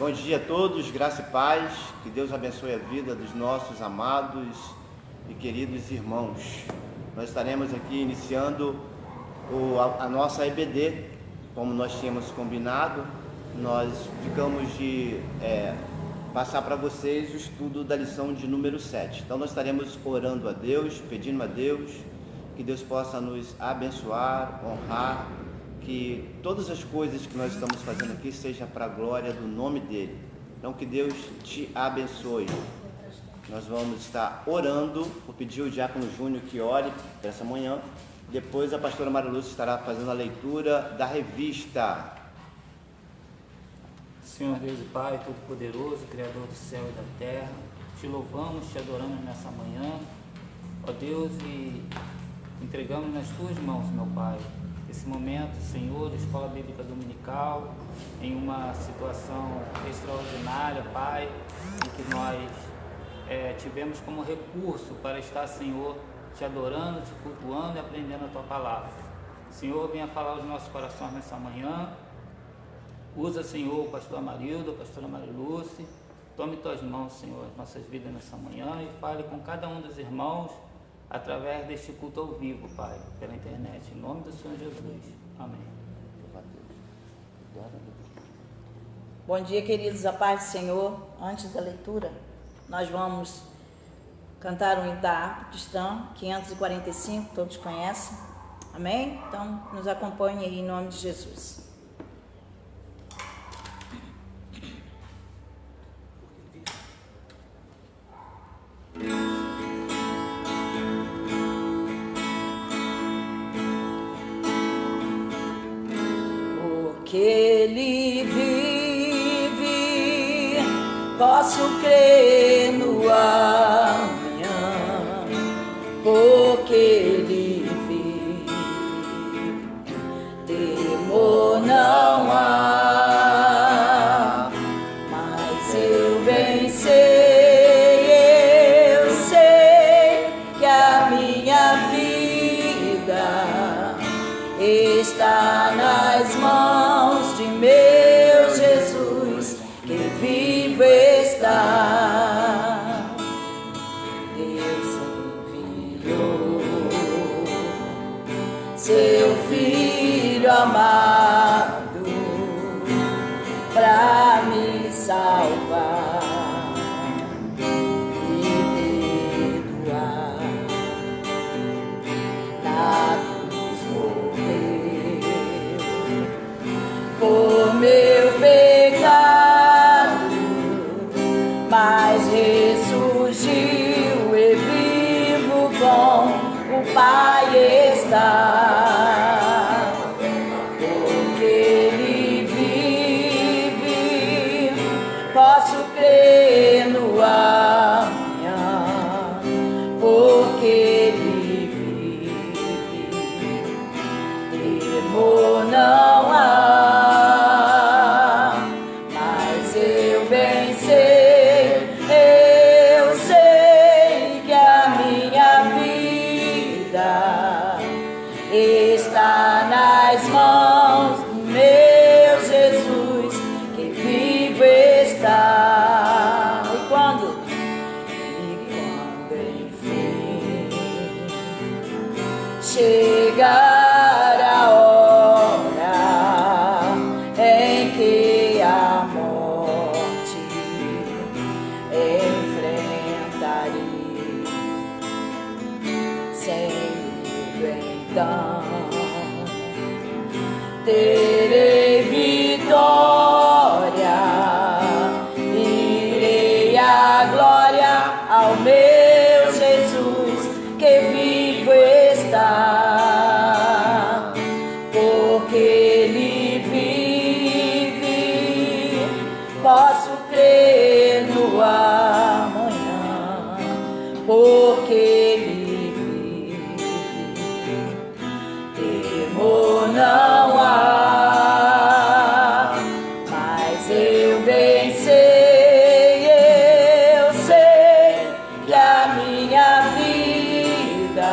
Bom dia a todos, graça e paz, que Deus abençoe a vida dos nossos amados e queridos irmãos. Nós estaremos aqui iniciando a nossa EBD, como nós tínhamos combinado. Nós ficamos de passar para vocês o estudo da lição de número 7. Então nós estaremos orando a Deus, pedindo a Deus que Deus possa nos abençoar, honrar, que todas as coisas que nós estamos fazendo aqui seja para a glória do nome dele. Então que Deus te abençoe. Nós vamos estar orando. Vou pedir ao Diácono Júnior que ore para essa manhã. Depois a pastora Maria Lúcia estará fazendo a leitura da revista. Senhor Deus e Pai Todo-Poderoso, Criador do céu e da terra, te louvamos, te adoramos nessa manhã, ó Deus, e entregamos nas tuas mãos, meu Pai, esse momento, Senhor, Escola Bíblica Dominical, em uma situação extraordinária, Pai, em que nós tivemos como recurso para estar, Senhor, te adorando, te cultuando e aprendendo a tua palavra. Senhor, venha falar aos nossos corações nessa manhã. Usa, Senhor, o pastor Amarildo, a pastora Maria Lúcia. Tome tuas mãos, Senhor, as nossas vidas nessa manhã e fale com cada um dos irmãos através deste culto ao vivo, Pai, pela internet. Em nome do Senhor Jesus. Amém. Bom dia, queridos, a paz do Senhor. Antes da leitura, nós vamos cantar um hino da harpa cristã, 545, todos conhecem. Amém? Então, nos acompanhe aí em nome de Jesus. Porque Ele vive, posso crer no amanhã. Porque Ele vive, temor não há. Mas eu bem sei, eu sei que a minha vida está nas mãos de meu Jesus, que vivo está. Deus enviou seu Filho amado para me salvar e perdoar. Na cruz morreu por meu pecado, mas ressurgiu e vivo com o Pai está. Porque Ele vive, posso crer no amanhã. Porque Ele vive, temor não há. Mas eu bem sei, eu sei que a minha vida está nas mãos do meu Jesus, que vivo está. E quando enfim chegar a hora em que a morte enfrentarei, sem medo então terei vitória, irei à glória ao meu Jesus, que vivo está. Porque Ele vive, posso crer no amanhã. Porque Ele vive, temor não há. Mas eu bem sei, eu sei que a minha vida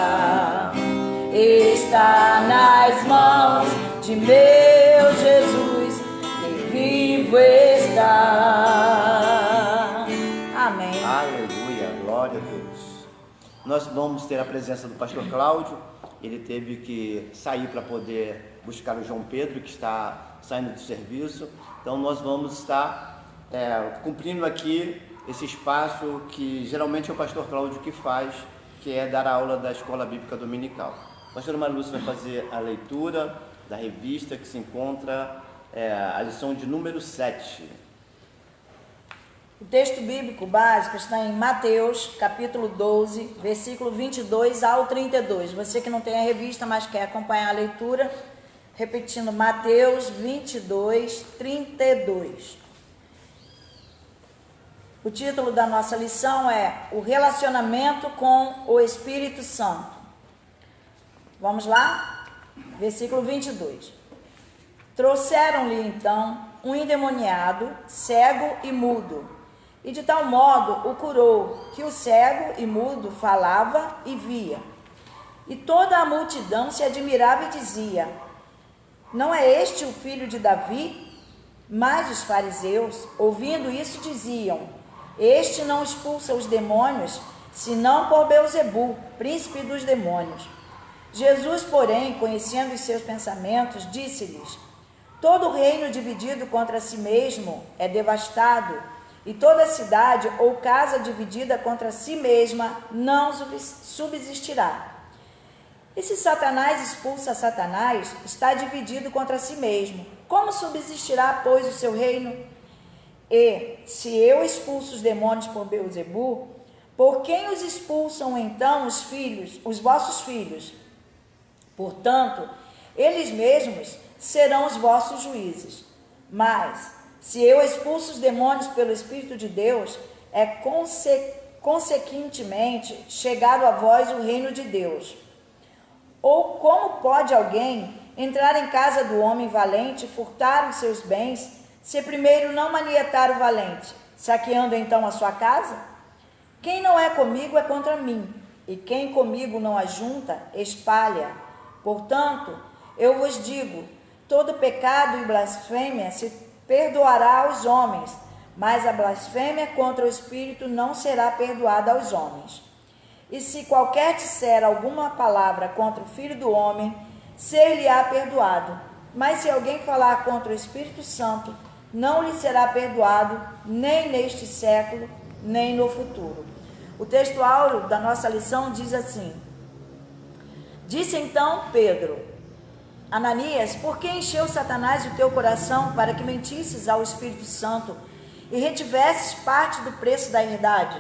está nas mãos de meu Jesus, que vivo está. nós vamos ter a presença do pastor Cláudio. Ele teve que sair para poder buscar o João Pedro, que está saindo do serviço. Então nós vamos estar cumprindo aqui esse espaço que geralmente é o pastor Cláudio que faz, que é dar a aula da Escola Bíblica Dominical. A pastora Maria Lúcia vai fazer a leitura da revista que se encontra a lição de número 7. O texto bíblico básico está em Mateus, capítulo 12, versículo 22 ao 32. Você que não tem a revista, mas quer acompanhar a leitura, repetindo, Mateus 22, 32. O título da nossa lição é O Relacionamento com o Espírito Santo. Vamos lá? Versículo 22. Trouxeram-lhe então um endemoniado, cego e mudo, e de tal modo o curou, que o cego e mudo falava e via. E toda a multidão se admirava e dizia: não é este o filho de Davi? Mas os fariseus, ouvindo isso, diziam: este não expulsa os demônios, senão por Beelzebu, príncipe dos demônios. Jesus, porém, conhecendo os seus pensamentos, disse-lhes: todo reino dividido contra si mesmo é devastado, e toda cidade ou casa dividida contra si mesma não subsistirá. E se Satanás expulsa Satanás, está dividido contra si mesmo. Como subsistirá, pois, o seu reino? E se eu expulso os demônios por Beelzebu, por quem os expulsam então os vossos filhos? Portanto, eles mesmos serão os vossos juízes. Mas se eu expulso os demônios pelo Espírito de Deus, é consequentemente chegado a vós o reino de Deus. Ou como pode alguém entrar em casa do homem valente e furtar os seus bens, se primeiro não manietar o valente, saqueando então a sua casa? Quem não é comigo é contra mim, e quem comigo não ajunta, espalha. Portanto, eu vos digo, todo pecado e blasfêmia se perdoará aos homens, mas a blasfêmia contra o Espírito não será perdoada aos homens. E se qualquer disser alguma palavra contra o Filho do Homem, ser-lhe-á perdoado. Mas se alguém falar contra o Espírito Santo, não lhe será perdoado, nem neste século, nem no futuro. O texto áureo da nossa lição diz assim: disse então Pedro: Ananias, por que encheu Satanás o teu coração para que mentisses ao Espírito Santo e retivesses parte do preço da herdade?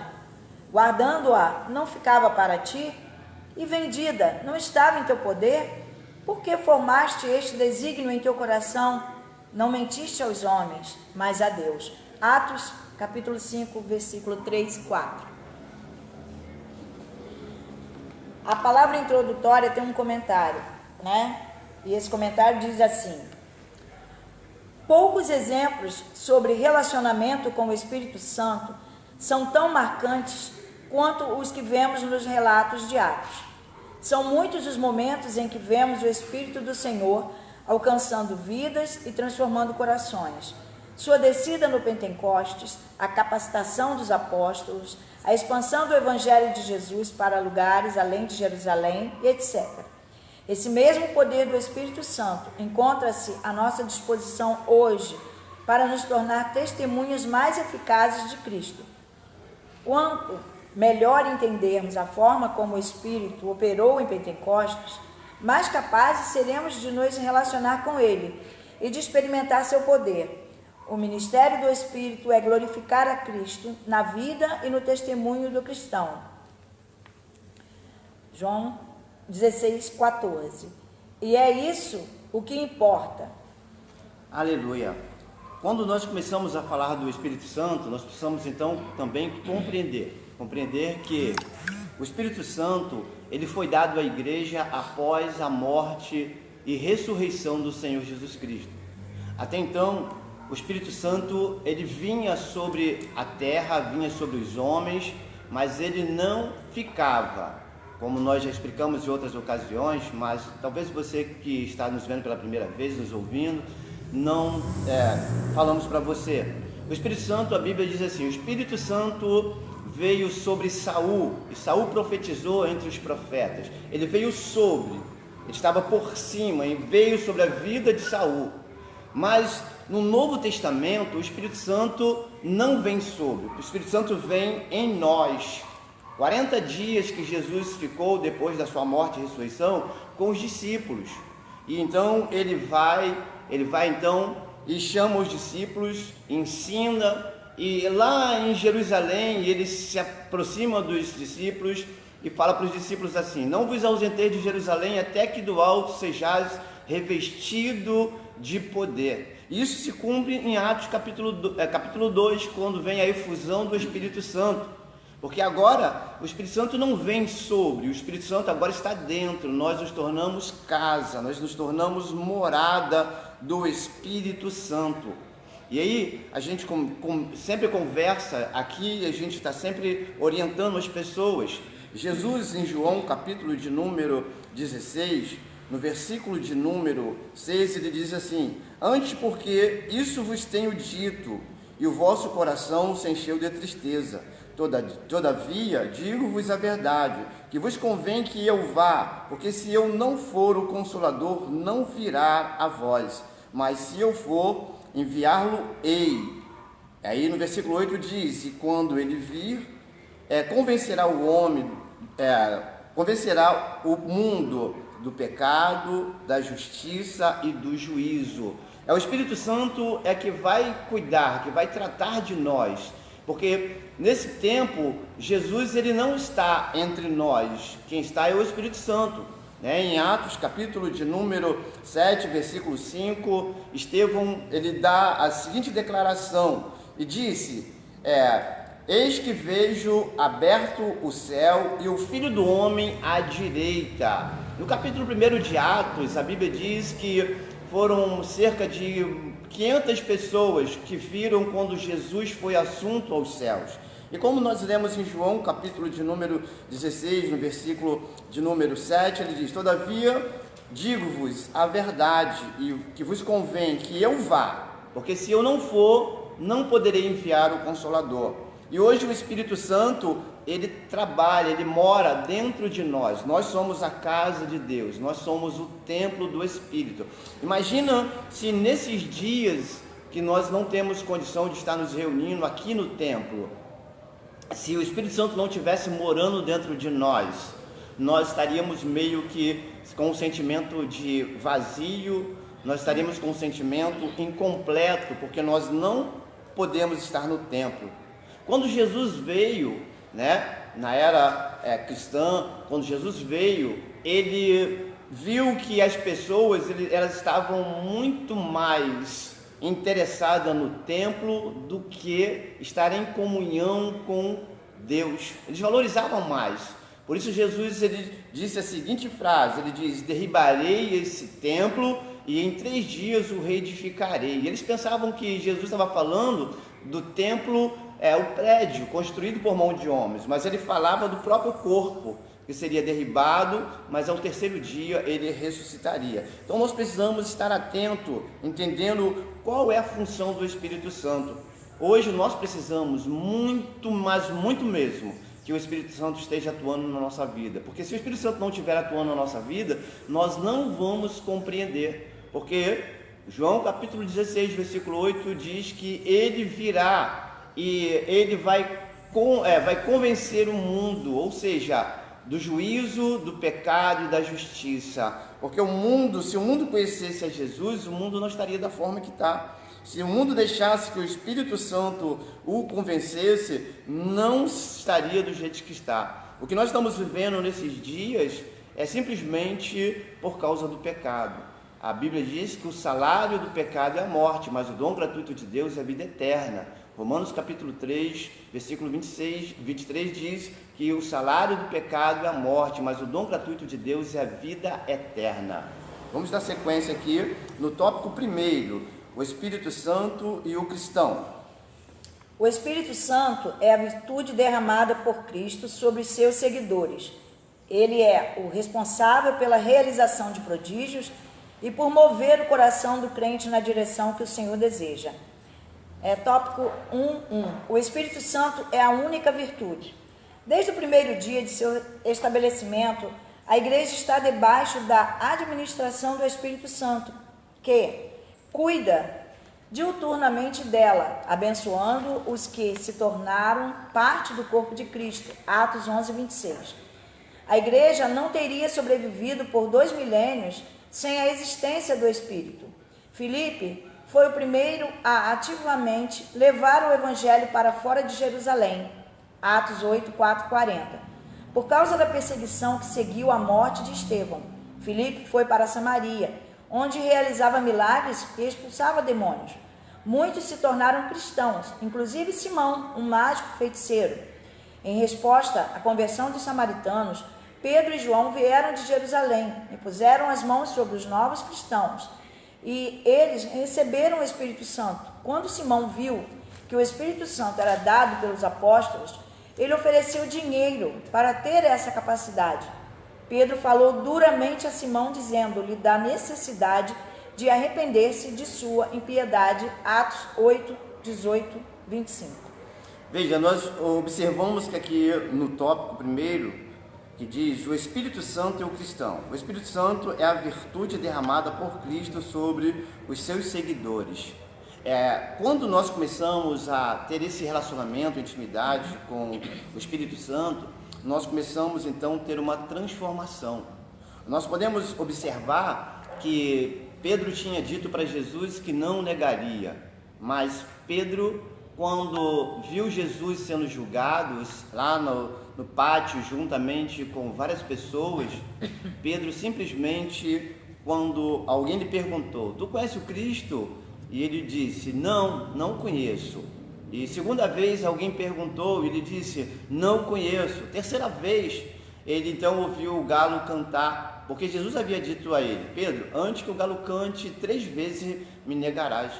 Guardando-a, não ficava para ti? E vendida, não estava em teu poder? Por que formaste este desígnio em teu coração? Não mentiste aos homens, mas a Deus. Atos, capítulo 5, versículo 3 e 4. A palavra introdutória tem um comentário, né? E esse comentário diz assim: poucos exemplos sobre relacionamento com o Espírito Santo são tão marcantes quanto os que vemos nos relatos de Atos. São muitos os momentos em que vemos o Espírito do Senhor alcançando vidas e transformando corações. Sua descida no Pentecostes, a capacitação dos apóstolos, a expansão do Evangelho de Jesus para lugares além de Jerusalém, e etc. Esse mesmo poder do Espírito Santo encontra-se à nossa disposição hoje para nos tornar testemunhas mais eficazes de Cristo. Quanto melhor entendermos a forma como o Espírito operou em Pentecostes, mais capazes seremos de nos relacionar com Ele e de experimentar seu poder. O ministério do Espírito é glorificar a Cristo na vida e no testemunho do cristão. João 16:14. E é isso o que importa. Aleluia. Quando nós começamos a falar do Espírito Santo, nós precisamos então também compreender que o Espírito Santo, ele foi dado à igreja após a morte e ressurreição do Senhor Jesus Cristo. Até então, o Espírito Santo, ele vinha sobre a terra, vinha sobre os homens, mas ele não ficava. Como nós já explicamos em outras ocasiões, mas talvez você que está nos vendo pela primeira vez, nos ouvindo, não falamos para você. O Espírito Santo, a Bíblia diz assim: o Espírito Santo veio sobre Saul, e Saul profetizou entre os profetas. Ele veio sobre, ele estava por cima e veio sobre a vida de Saul. Mas no Novo Testamento, o Espírito Santo não vem sobre, o Espírito Santo vem em nós. 40 dias que Jesus ficou depois da sua morte e ressurreição com os discípulos. E então ele vai então e chama os discípulos, ensina, e lá em Jerusalém ele se aproxima dos discípulos e fala para os discípulos assim: não vos ausentei de Jerusalém até que do alto sejais revestido de poder. Isso se cumpre em Atos capítulo 2, quando vem a efusão do Espírito Santo. Porque agora o Espírito Santo não vem sobre, o Espírito Santo agora está dentro. Nós nos tornamos casa, nós nos tornamos morada do Espírito Santo. E aí a gente sempre conversa aqui, a gente está sempre orientando as pessoas. Jesus, em João capítulo de número 16, no versículo de número 6, ele diz assim: antes porque isso vos tenho dito, e o vosso coração se encheu de tristeza. Todavia, digo-vos a verdade, que vos convém que eu vá, porque se eu não for, o Consolador não virá a vós, mas se eu for, enviá-lo-ei. Aí no versículo 8 diz: e quando ele vir, convencerá o mundo do pecado, da justiça e do juízo. É o Espírito Santo que vai cuidar, que vai tratar de nós. Porque nesse tempo, Jesus ele não está entre nós, quem está é o Espírito Santo. Em Atos capítulo de número 7, versículo 5, Estevão ele dá a seguinte declaração, e disse: eis que vejo aberto o céu e o Filho do Homem à direita. No capítulo 1 de Atos, a Bíblia diz que foram cerca de 500 pessoas que viram quando Jesus foi assunto aos céus. E como nós lemos em João, capítulo de número 16, no versículo de número 7, ele diz: todavia, digo-vos a verdade, e que vos convém que eu vá, porque se eu não for, não poderei enviar o Consolador. E hoje o Espírito Santo, ele trabalha, ele mora dentro de nós. Nós somos a casa de Deus, nós somos o templo do Espírito. Imagina se nesses dias que nós não temos condição de estar nos reunindo aqui no templo, se o Espírito Santo não estivesse morando dentro de nós, nós estaríamos meio que com um sentimento de vazio, nós estaríamos com um sentimento incompleto, porque nós não podemos estar no templo. Quando Jesus veio, na era cristã, quando Jesus veio, ele viu que as pessoas elas estavam muito mais interessadas no templo do que estar em comunhão com Deus. Eles valorizavam mais. Por isso Jesus ele disse a seguinte frase, ele diz: derribarei esse templo e em 3 dias o reedificarei. E eles pensavam que Jesus estava falando do templo, o prédio construído por mão de homens, mas ele falava do próprio corpo, que seria derribado, mas ao 3º dia ele ressuscitaria. Então nós precisamos estar atentos, entendendo qual é a função do Espírito Santo. Hoje nós precisamos muito, mas muito mesmo, que o Espírito Santo esteja atuando na nossa vida, porque se o Espírito Santo não estiver atuando na nossa vida, nós não vamos compreender, porque João capítulo 16, versículo 8 diz que ele virá e ele vai convencer o mundo, ou seja, do juízo, do pecado e da justiça. Porque o mundo, se o mundo conhecesse a Jesus, o mundo não estaria da forma que está. Se o mundo deixasse que o Espírito Santo o convencesse, não estaria do jeito que está. O que nós estamos vivendo nesses dias é simplesmente por causa do pecado. A Bíblia diz que o salário do pecado é a morte, mas o dom gratuito de Deus é a vida eterna. Romanos capítulo 3, versículo 23 diz que o salário do pecado é a morte, mas o dom gratuito de Deus é a vida eterna. Vamos dar sequência aqui no tópico 1, o Espírito Santo e o cristão. O Espírito Santo é a virtude derramada por Cristo sobre os seus seguidores. Ele é o responsável pela realização de prodígios e por mover o coração do crente na direção que o Senhor deseja. Tópico 1.1. O Espírito Santo é a única virtude. Desde o primeiro dia de seu estabelecimento, a igreja está debaixo da administração do Espírito Santo, que cuida diuturnamente dela, abençoando os que se tornaram parte do corpo de Cristo. Atos 11:26. A igreja não teria sobrevivido por 2 milênios sem a existência do Espírito. Filipe foi o primeiro a ativamente levar o evangelho para fora de Jerusalém. Atos 8:4-40. Por causa da perseguição que seguiu a morte de Estevão, Filipe foi para Samaria, onde realizava milagres e expulsava demônios. Muitos se tornaram cristãos, inclusive Simão, um mágico feiticeiro. Em resposta à conversão dos samaritanos, Pedro e João vieram de Jerusalém e puseram as mãos sobre os novos cristãos. E eles receberam o Espírito Santo. Quando Simão viu que o Espírito Santo era dado pelos apóstolos, ele ofereceu dinheiro para ter essa capacidade. Pedro falou duramente a Simão, dizendo-lhe da necessidade de arrepender-se de sua impiedade. Atos 8:18-25. Veja, nós observamos que aqui no tópico primeiro, que diz o Espírito Santo é o cristão. O Espírito Santo é a virtude derramada por Cristo sobre os seus seguidores. Quando nós começamos a ter esse relacionamento, intimidade com o Espírito Santo, nós começamos então a ter uma transformação. Nós podemos observar que Pedro tinha dito para Jesus que não negaria, mas Pedro, quando viu Jesus sendo julgado lá no pátio, juntamente com várias pessoas, Pedro simplesmente, quando alguém lhe perguntou, tu conhece o Cristo? E ele disse, não conheço. E segunda vez alguém perguntou, e ele disse, não conheço. Terceira vez, ele então ouviu o galo cantar, porque Jesus havia dito a ele, Pedro, antes que o galo cante 3 vezes me negarás.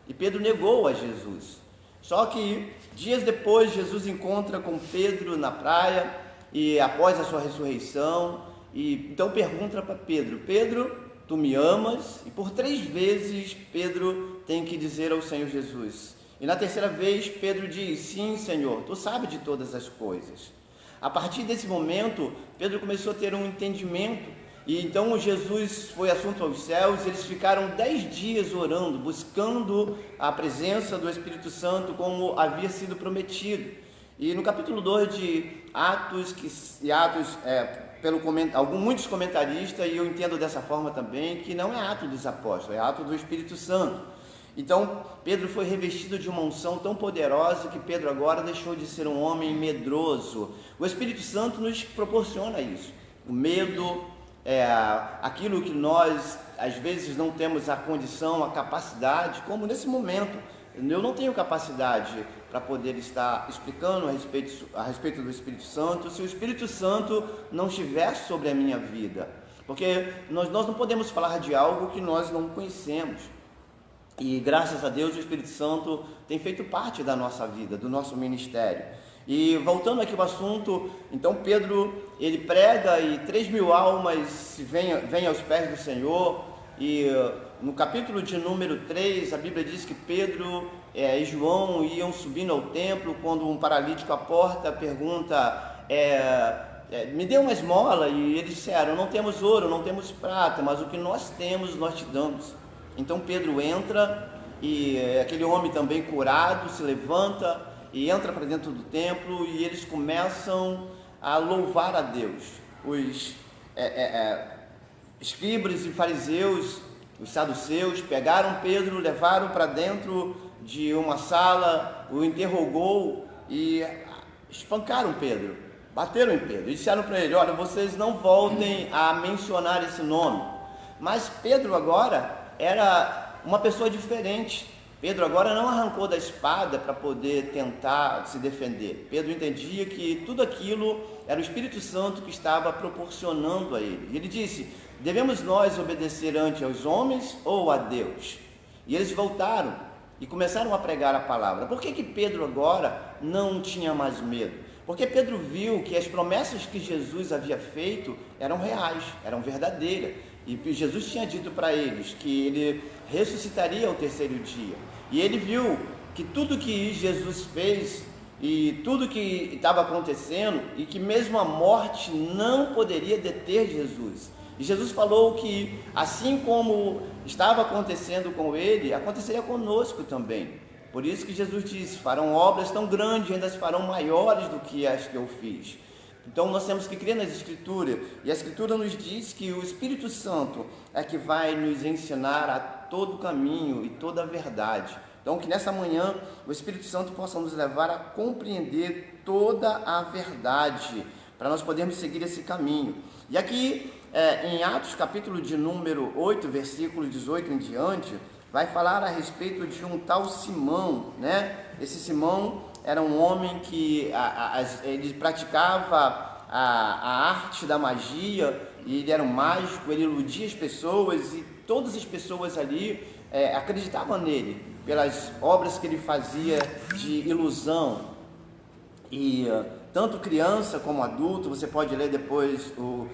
E Pedro negou a Jesus. Só que dias depois Jesus encontra com Pedro na praia e após a sua ressurreição, e então pergunta para Pedro, Pedro, tu me amas? E por 3 vezes Pedro tem que dizer ao Senhor Jesus. E na terceira vez Pedro diz, sim Senhor, tu sabes de todas as coisas. A partir desse momento Pedro começou a ter um entendimento. E então Jesus foi assunto aos céus, eles ficaram 10 dias orando, buscando a presença do Espírito Santo como havia sido prometido. E no capítulo 2 de Atos, muitos comentaristas, e eu entendo dessa forma também, que não é ato dos apóstolos, é ato do Espírito Santo. Então Pedro foi revestido de uma unção tão poderosa que Pedro agora deixou de ser um homem medroso. O Espírito Santo nos proporciona isso, o medo, aquilo que nós às vezes não temos a condição, a capacidade, como nesse momento eu não tenho capacidade para poder estar explicando a respeito do Espírito Santo, se o Espírito Santo não estiver sobre a minha vida, porque nós não podemos falar de algo que nós não conhecemos. E graças a Deus o Espírito Santo tem feito parte da nossa vida, do nosso ministério. E voltando aqui ao assunto, então Pedro, ele prega e 3.000 almas vêm aos pés do Senhor. E no capítulo de número 3, a Bíblia diz que Pedro e João iam subindo ao templo, quando um paralítico à porta pergunta, me dê uma esmola, e eles disseram, não temos ouro, não temos prata, mas o que nós temos, nós te damos. Então Pedro entra, e aquele homem também curado se levanta, e entra para dentro do templo, e eles começam a louvar a Deus. Os escribas e fariseus, os saduceus, pegaram Pedro, levaram para dentro de uma sala, o interrogou e espancaram Pedro, bateram em Pedro, e disseram para ele, olha, vocês não voltem a mencionar esse nome. Mas Pedro agora era uma pessoa diferente. Pedro agora não arrancou da espada para poder tentar se defender. Pedro entendia que tudo aquilo era o Espírito Santo que estava proporcionando a ele. E ele disse, devemos nós obedecer antes aos homens ou a Deus? E eles voltaram e começaram a pregar a palavra. Por que Pedro agora não tinha mais medo? Porque Pedro viu que as promessas que Jesus havia feito eram reais, eram verdadeiras. E Jesus tinha dito para eles que ele ressuscitaria ao terceiro dia. E ele viu que tudo que Jesus fez e tudo que estava acontecendo, e que mesmo a morte não poderia deter Jesus. E Jesus falou que assim como estava acontecendo com ele, aconteceria conosco também. Por isso que Jesus disse: farão obras tão grandes, ainda farão maiores do que as que eu fiz. Então nós temos que crer nas Escrituras, e a Escritura nos diz que o Espírito Santo é que vai nos ensinar a todo o caminho e toda a verdade. Então que nessa manhã o Espírito Santo possa nos levar a compreender toda a verdade, para nós podermos seguir esse caminho. E aqui em Atos capítulo de número 8, versículo 18 em diante, vai falar a respeito de um tal Simão, né? Esse Simão era um homem que ele praticava a arte da magia, e ele era um mágico, ele iludia as pessoas, e todas as pessoas ali acreditavam nele, pelas obras que ele fazia de ilusão. E tanto criança como adulto, você pode ler depois o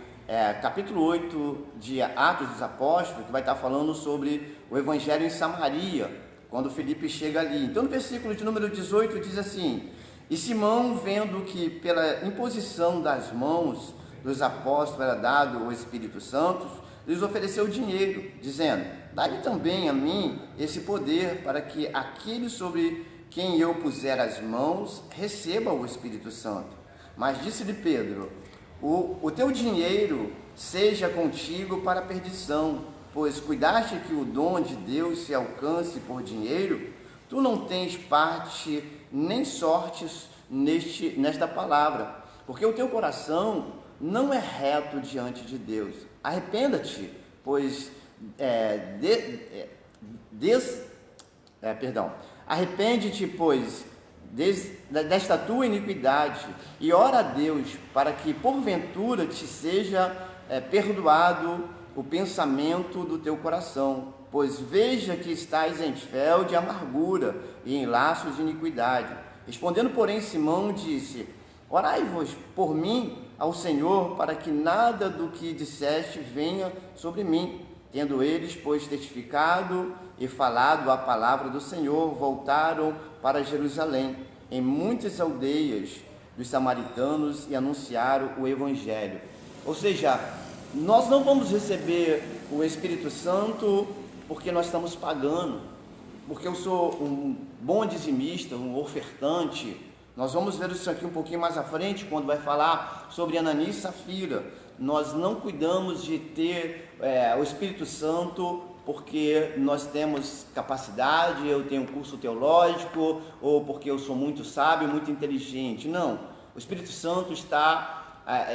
capítulo 8 de Atos dos Apóstolos, que vai estar falando sobre o Evangelho em Samaria, quando Filipe chega ali. Então no versículo de número 18 diz assim: e Simão, vendo que pela imposição das mãos dos apóstolos era dado o Espírito Santo, lhes ofereceu dinheiro, dizendo: dá-lhe também a mim esse poder, para que aquele sobre quem eu puser as mãos receba o Espírito Santo. Mas disse-lhe Pedro: o teu dinheiro seja contigo para a perdição, pois cuidaste que o dom de Deus se alcance por dinheiro. Tu não tens parte nem sortes nesta palavra, porque o teu coração não é reto diante de Deus. Arrependa-te, pois arrepende-te, pois, desta tua iniquidade, e ora a Deus para que porventura te seja perdoado o pensamento do teu coração, pois veja que estás em fel de amargura e em laços de iniquidade. Respondendo, porém, Simão disse: orai-vos por mim ao Senhor, para que nada do que disseste venha sobre mim. Tendo eles, pois, testificado e falado a palavra do Senhor, voltaram para Jerusalém, em muitas aldeias dos samaritanos, e anunciaram o Evangelho. Ou seja, nós não vamos receber o Espírito Santo porque nós estamos pagando, porque eu sou um bom dizimista, um ofertante. Nós vamos ver isso aqui um pouquinho mais à frente, quando vai falar sobre Ananias e Safira. Nós não cuidamos de ter o Espírito Santo porque nós temos capacidade, eu tenho um curso teológico, ou porque eu sou muito sábio, muito inteligente. Não, o Espírito Santo está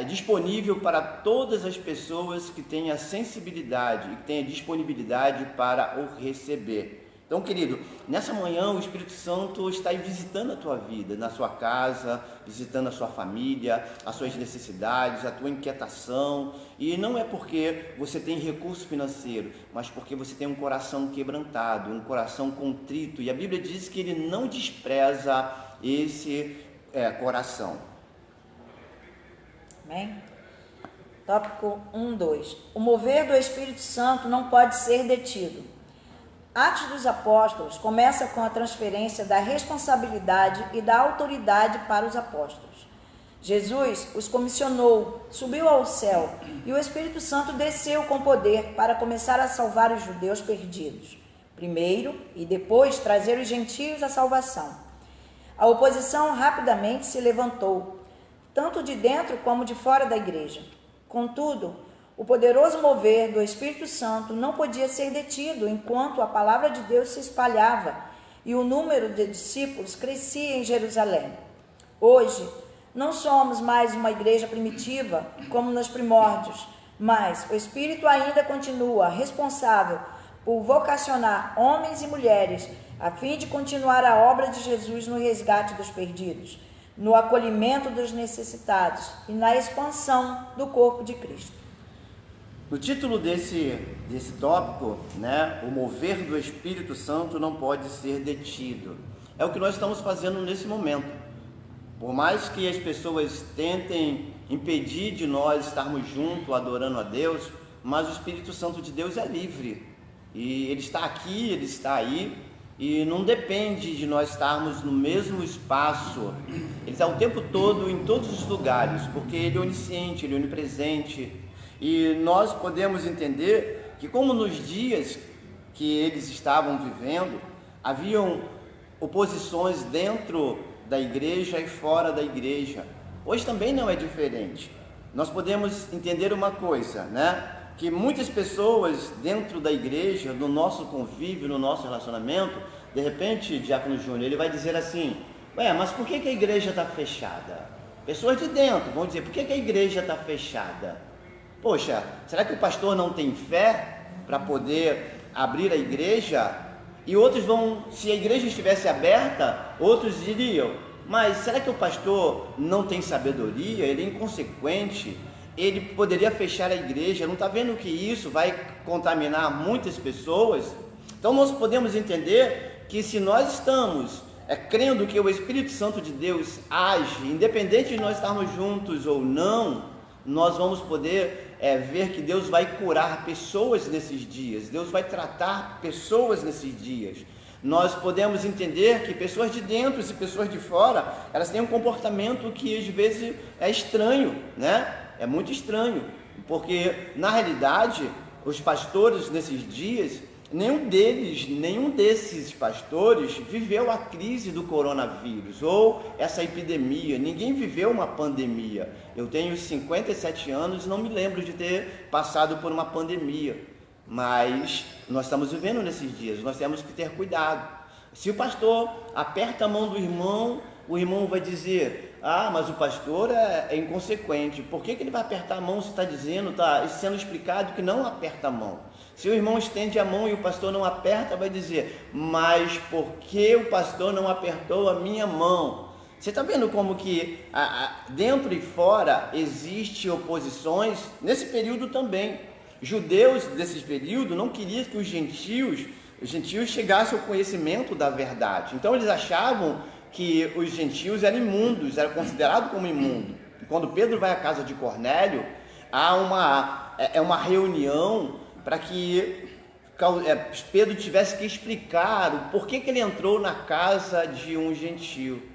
disponível para todas as pessoas que têm a sensibilidade e que têm a disponibilidade para o receber. Então, querido, nessa manhã o Espírito Santo está aí visitando a tua vida, na sua casa, visitando a sua família, as suas necessidades, a tua inquietação. E não é porque você tem recurso financeiro, mas porque você tem um coração quebrantado, um coração contrito. E a Bíblia diz que Ele não despreza esse coração. Amém? Tópico 1.2. O mover do Espírito Santo não pode ser detido. Atos dos Apóstolos começa com a transferência da responsabilidade e da autoridade para os apóstolos. Jesus os comissionou, subiu ao céu, e o Espírito Santo desceu com poder para começar a salvar os judeus perdidos, primeiro, e depois trazer os gentios à salvação. A oposição rapidamente se levantou, tanto de dentro como de fora da igreja. Contudo, o poderoso mover do Espírito Santo não podia ser detido enquanto a palavra de Deus se espalhava e o número de discípulos crescia em Jerusalém. Hoje, não somos mais uma igreja primitiva como nos primórdios, mas o Espírito ainda continua responsável por vocacionar homens e mulheres a fim de continuar a obra de Jesus no resgate dos perdidos, no acolhimento dos necessitados e na expansão do corpo de Cristo. No título desse tópico, né, o mover do Espírito Santo não pode ser detido. É o que nós estamos fazendo nesse momento. Por mais que as pessoas tentem impedir de nós estarmos juntos adorando a Deus, mas o Espírito Santo de Deus é livre. E Ele está aqui, Ele está aí, e não depende de nós estarmos no mesmo espaço. Ele está o tempo todo em todos os lugares, porque Ele é onisciente, Ele é onipresente. E nós podemos entender que, como nos dias que eles estavam vivendo, haviam oposições dentro da igreja e fora da igreja. Hoje também não é diferente. Nós podemos entender uma coisa, né? Que muitas pessoas dentro da igreja, no nosso convívio, no nosso relacionamento, de repente, Diácono Júnior, ele vai dizer assim: ué, mas por que a igreja está fechada? Pessoas de dentro vão dizer: por que a igreja está fechada? Poxa, será que o pastor não tem fé para poder abrir a igreja? E outros vão, se a igreja estivesse aberta, outros diriam: mas será que o pastor não tem sabedoria? Ele é inconsequente, ele poderia fechar a igreja, não está vendo que isso vai contaminar muitas pessoas? Então nós podemos entender que se nós estamos crendo que o Espírito Santo de Deus age, independente de nós estarmos juntos ou não, nós vamos poder ver que Deus vai curar pessoas nesses dias, Deus vai tratar pessoas nesses dias. Nós podemos entender que pessoas de dentro e pessoas de fora, elas têm um comportamento que às vezes é estranho, né? É muito estranho, porque na realidade os pastores nesses dias, nenhum desses pastores viveu a crise do coronavírus ou essa epidemia. Ninguém viveu uma pandemia. Eu tenho 57 anos e não me lembro de ter passado por uma pandemia, mas nós estamos vivendo nesses dias, nós temos que ter cuidado. Se o pastor aperta a mão do irmão, o irmão vai dizer: ah, mas o pastor é inconsequente, por que ele vai apertar a mão se está sendo explicado que não aperta a mão? Se o irmão estende a mão e o pastor não aperta, vai dizer: mas por que o pastor não apertou a minha mão? Você está vendo como que dentro e fora existem oposições? Nesse período também, judeus desse período não queriam que os gentios chegassem ao conhecimento da verdade. Então eles achavam que os gentios eram imundos, eram considerados como imundos. Quando Pedro vai à casa de Cornélio, há uma reunião para que Pedro tivesse que explicar o porquê que ele entrou na casa de um gentio.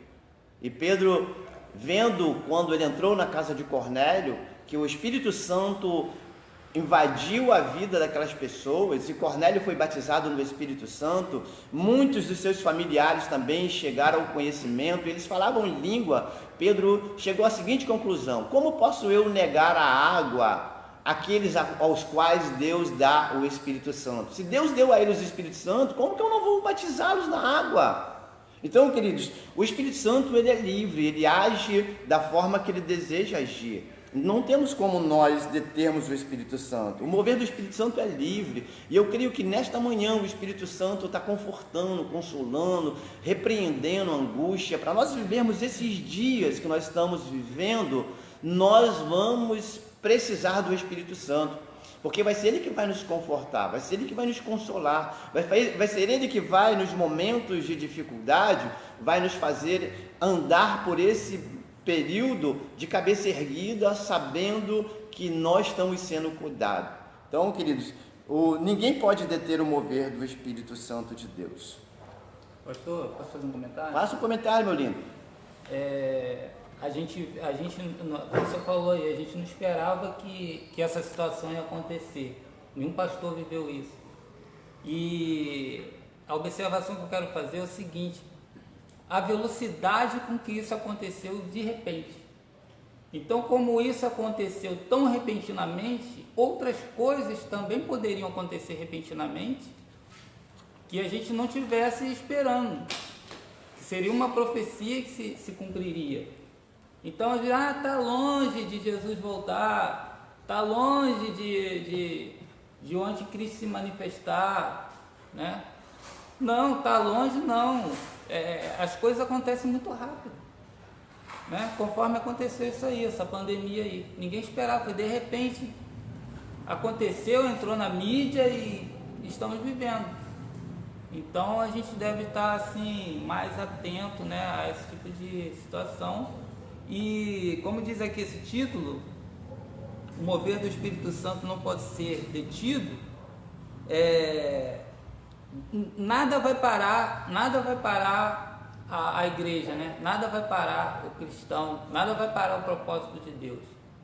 E Pedro, vendo quando ele entrou na casa de Cornélio, que o Espírito Santo invadiu a vida daquelas pessoas, e Cornélio foi batizado no Espírito Santo, muitos dos seus familiares também chegaram ao conhecimento, eles falavam em língua. Pedro chegou à seguinte conclusão: como posso eu negar a água àqueles aos quais Deus dá o Espírito Santo? Se Deus deu a eles o Espírito Santo, como que eu não vou batizá-los na água? Então, queridos, o Espírito Santo ele é livre, ele age da forma que ele deseja agir. Não temos como nós determos o Espírito Santo. O mover do Espírito Santo é livre. E eu creio que nesta manhã o Espírito Santo está confortando, consolando, repreendendo a angústia. Para nós vivermos esses dias que nós estamos vivendo, nós vamos precisar do Espírito Santo. Porque vai ser Ele que vai nos confortar, vai ser Ele que vai nos consolar, vai ser Ele que vai, nos momentos de dificuldade, vai nos fazer andar por esse período de cabeça erguida, sabendo que nós estamos sendo cuidados. Então, queridos, ninguém pode deter o mover do Espírito Santo de Deus. Pastor, posso fazer um comentário? Faça um comentário, meu lindo. A gente, como você falou aí, a gente não esperava que essa situação ia acontecer. Nenhum pastor viveu isso. E a observação que eu quero fazer é o seguinte: a velocidade com que isso aconteceu de repente. Então, como isso aconteceu tão repentinamente, outras coisas também poderiam acontecer repentinamente que a gente não tivesse esperando. Seria uma profecia que se cumpriria. Então, está longe de Jesus voltar, está longe de o anticristo se manifestar, né? Não, está longe não. As coisas acontecem muito rápido, né? Conforme aconteceu isso aí, essa pandemia aí, ninguém esperava, de repente aconteceu, entrou na mídia e estamos vivendo. Então a gente deve estar assim mais atento, né, a esse tipo de situação. E como diz aqui esse título, o mover do Espírito Santo não pode ser detido. nada vai parar a igreja, né? Nada vai parar o cristão, nada vai parar o propósito de Deus.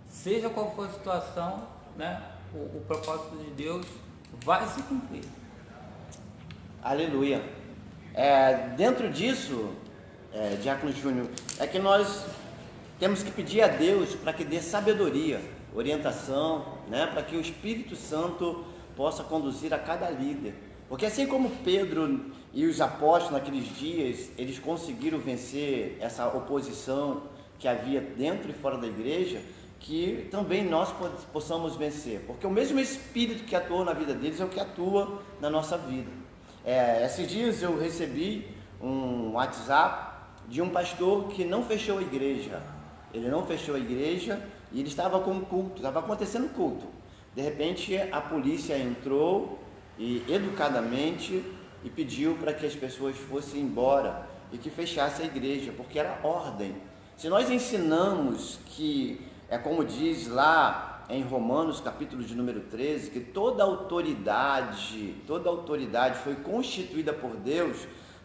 Seja qual for a situação, né? O propósito de Deus vai se cumprir. Aleluia. Dentro disso, Diácono Júnior, é que nós temos que pedir a Deus para que dê sabedoria, orientação, né? Para que o Espírito Santo possa conduzir a cada líder. Porque assim como Pedro e os apóstolos naqueles dias, eles conseguiram vencer essa oposição que havia dentro e fora da igreja, que também nós possamos vencer. Porque o mesmo Espírito que atuou na vida deles é o que atua na nossa vida. Esses dias eu recebi um WhatsApp de um pastor que não fechou a igreja. Ele não fechou a igreja e ele estava com culto, estava acontecendo culto. De repente a polícia entrou e educadamente e pediu para que as pessoas fossem embora e que fechasse a igreja, porque era ordem. Se nós ensinamos que, como diz lá em Romanos capítulo de número 13, que toda autoridade foi constituída por Deus,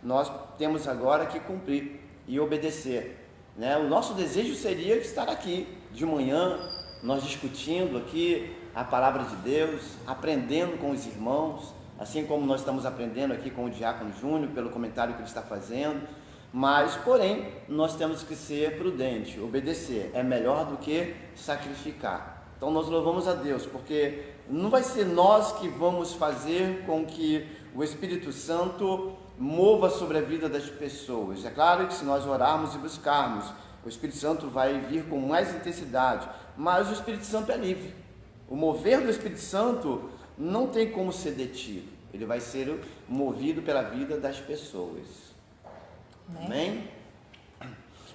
nós temos agora que cumprir e obedecer, né? O nosso desejo seria estar aqui de manhã, nós discutindo aqui a palavra de Deus, aprendendo com os irmãos, assim como nós estamos aprendendo aqui com o Diácono Júnior, pelo comentário que ele está fazendo, mas, porém, nós temos que ser prudentes, obedecer, é melhor do que sacrificar. Então nós louvamos a Deus, porque não vai ser nós que vamos fazer com que o Espírito Santo mova sobre a vida das pessoas. É claro que se nós orarmos e buscarmos, o Espírito Santo vai vir com mais intensidade, mas o Espírito Santo é livre. O mover do Espírito Santo não tem como ser detido. Ele vai ser movido pela vida das pessoas. Amém?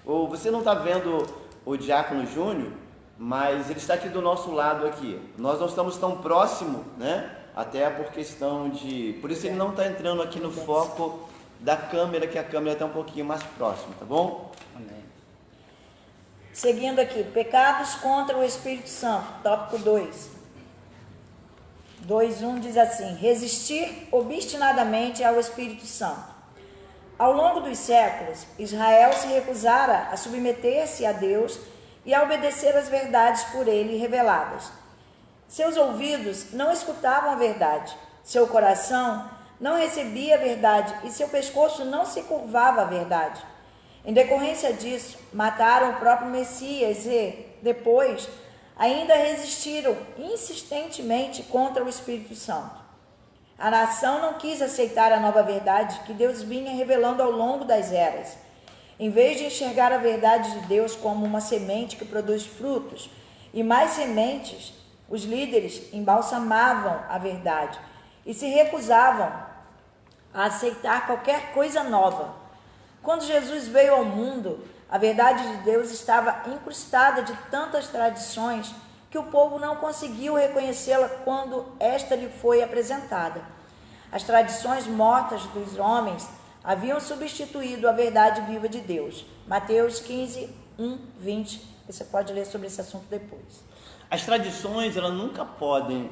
Você não está vendo o Diácono Júnior, mas ele está aqui do nosso lado aqui. Nós não estamos tão próximos, né? Até por questão de... Por isso ele não está entrando aqui no foco da câmera, que a câmera está um pouquinho mais próxima, tá bom? Amém. Seguindo aqui, pecados contra o Espírito Santo, tópico 2. 2:1 diz assim: resistir obstinadamente ao Espírito Santo. Ao longo dos séculos, Israel se recusara a submeter-se a Deus e a obedecer às verdades por ele reveladas. Seus ouvidos não escutavam a verdade, seu coração não recebia a verdade e seu pescoço não se curvava à verdade. Em decorrência disso, mataram o próprio Messias e, depois, ainda resistiram insistentemente contra o Espírito Santo. A nação não quis aceitar a nova verdade que Deus vinha revelando ao longo das eras. Em vez de enxergar a verdade de Deus como uma semente que produz frutos e mais sementes, os líderes embalsamavam a verdade e se recusavam a aceitar qualquer coisa nova. Quando Jesus veio ao mundo, a verdade de Deus estava incrustada de tantas tradições que o povo não conseguiu reconhecê-la quando esta lhe foi apresentada. As tradições mortas dos homens haviam substituído a verdade viva de Deus. Mateus 15:1-20. Você pode ler sobre esse assunto depois. As tradições, elas nunca podem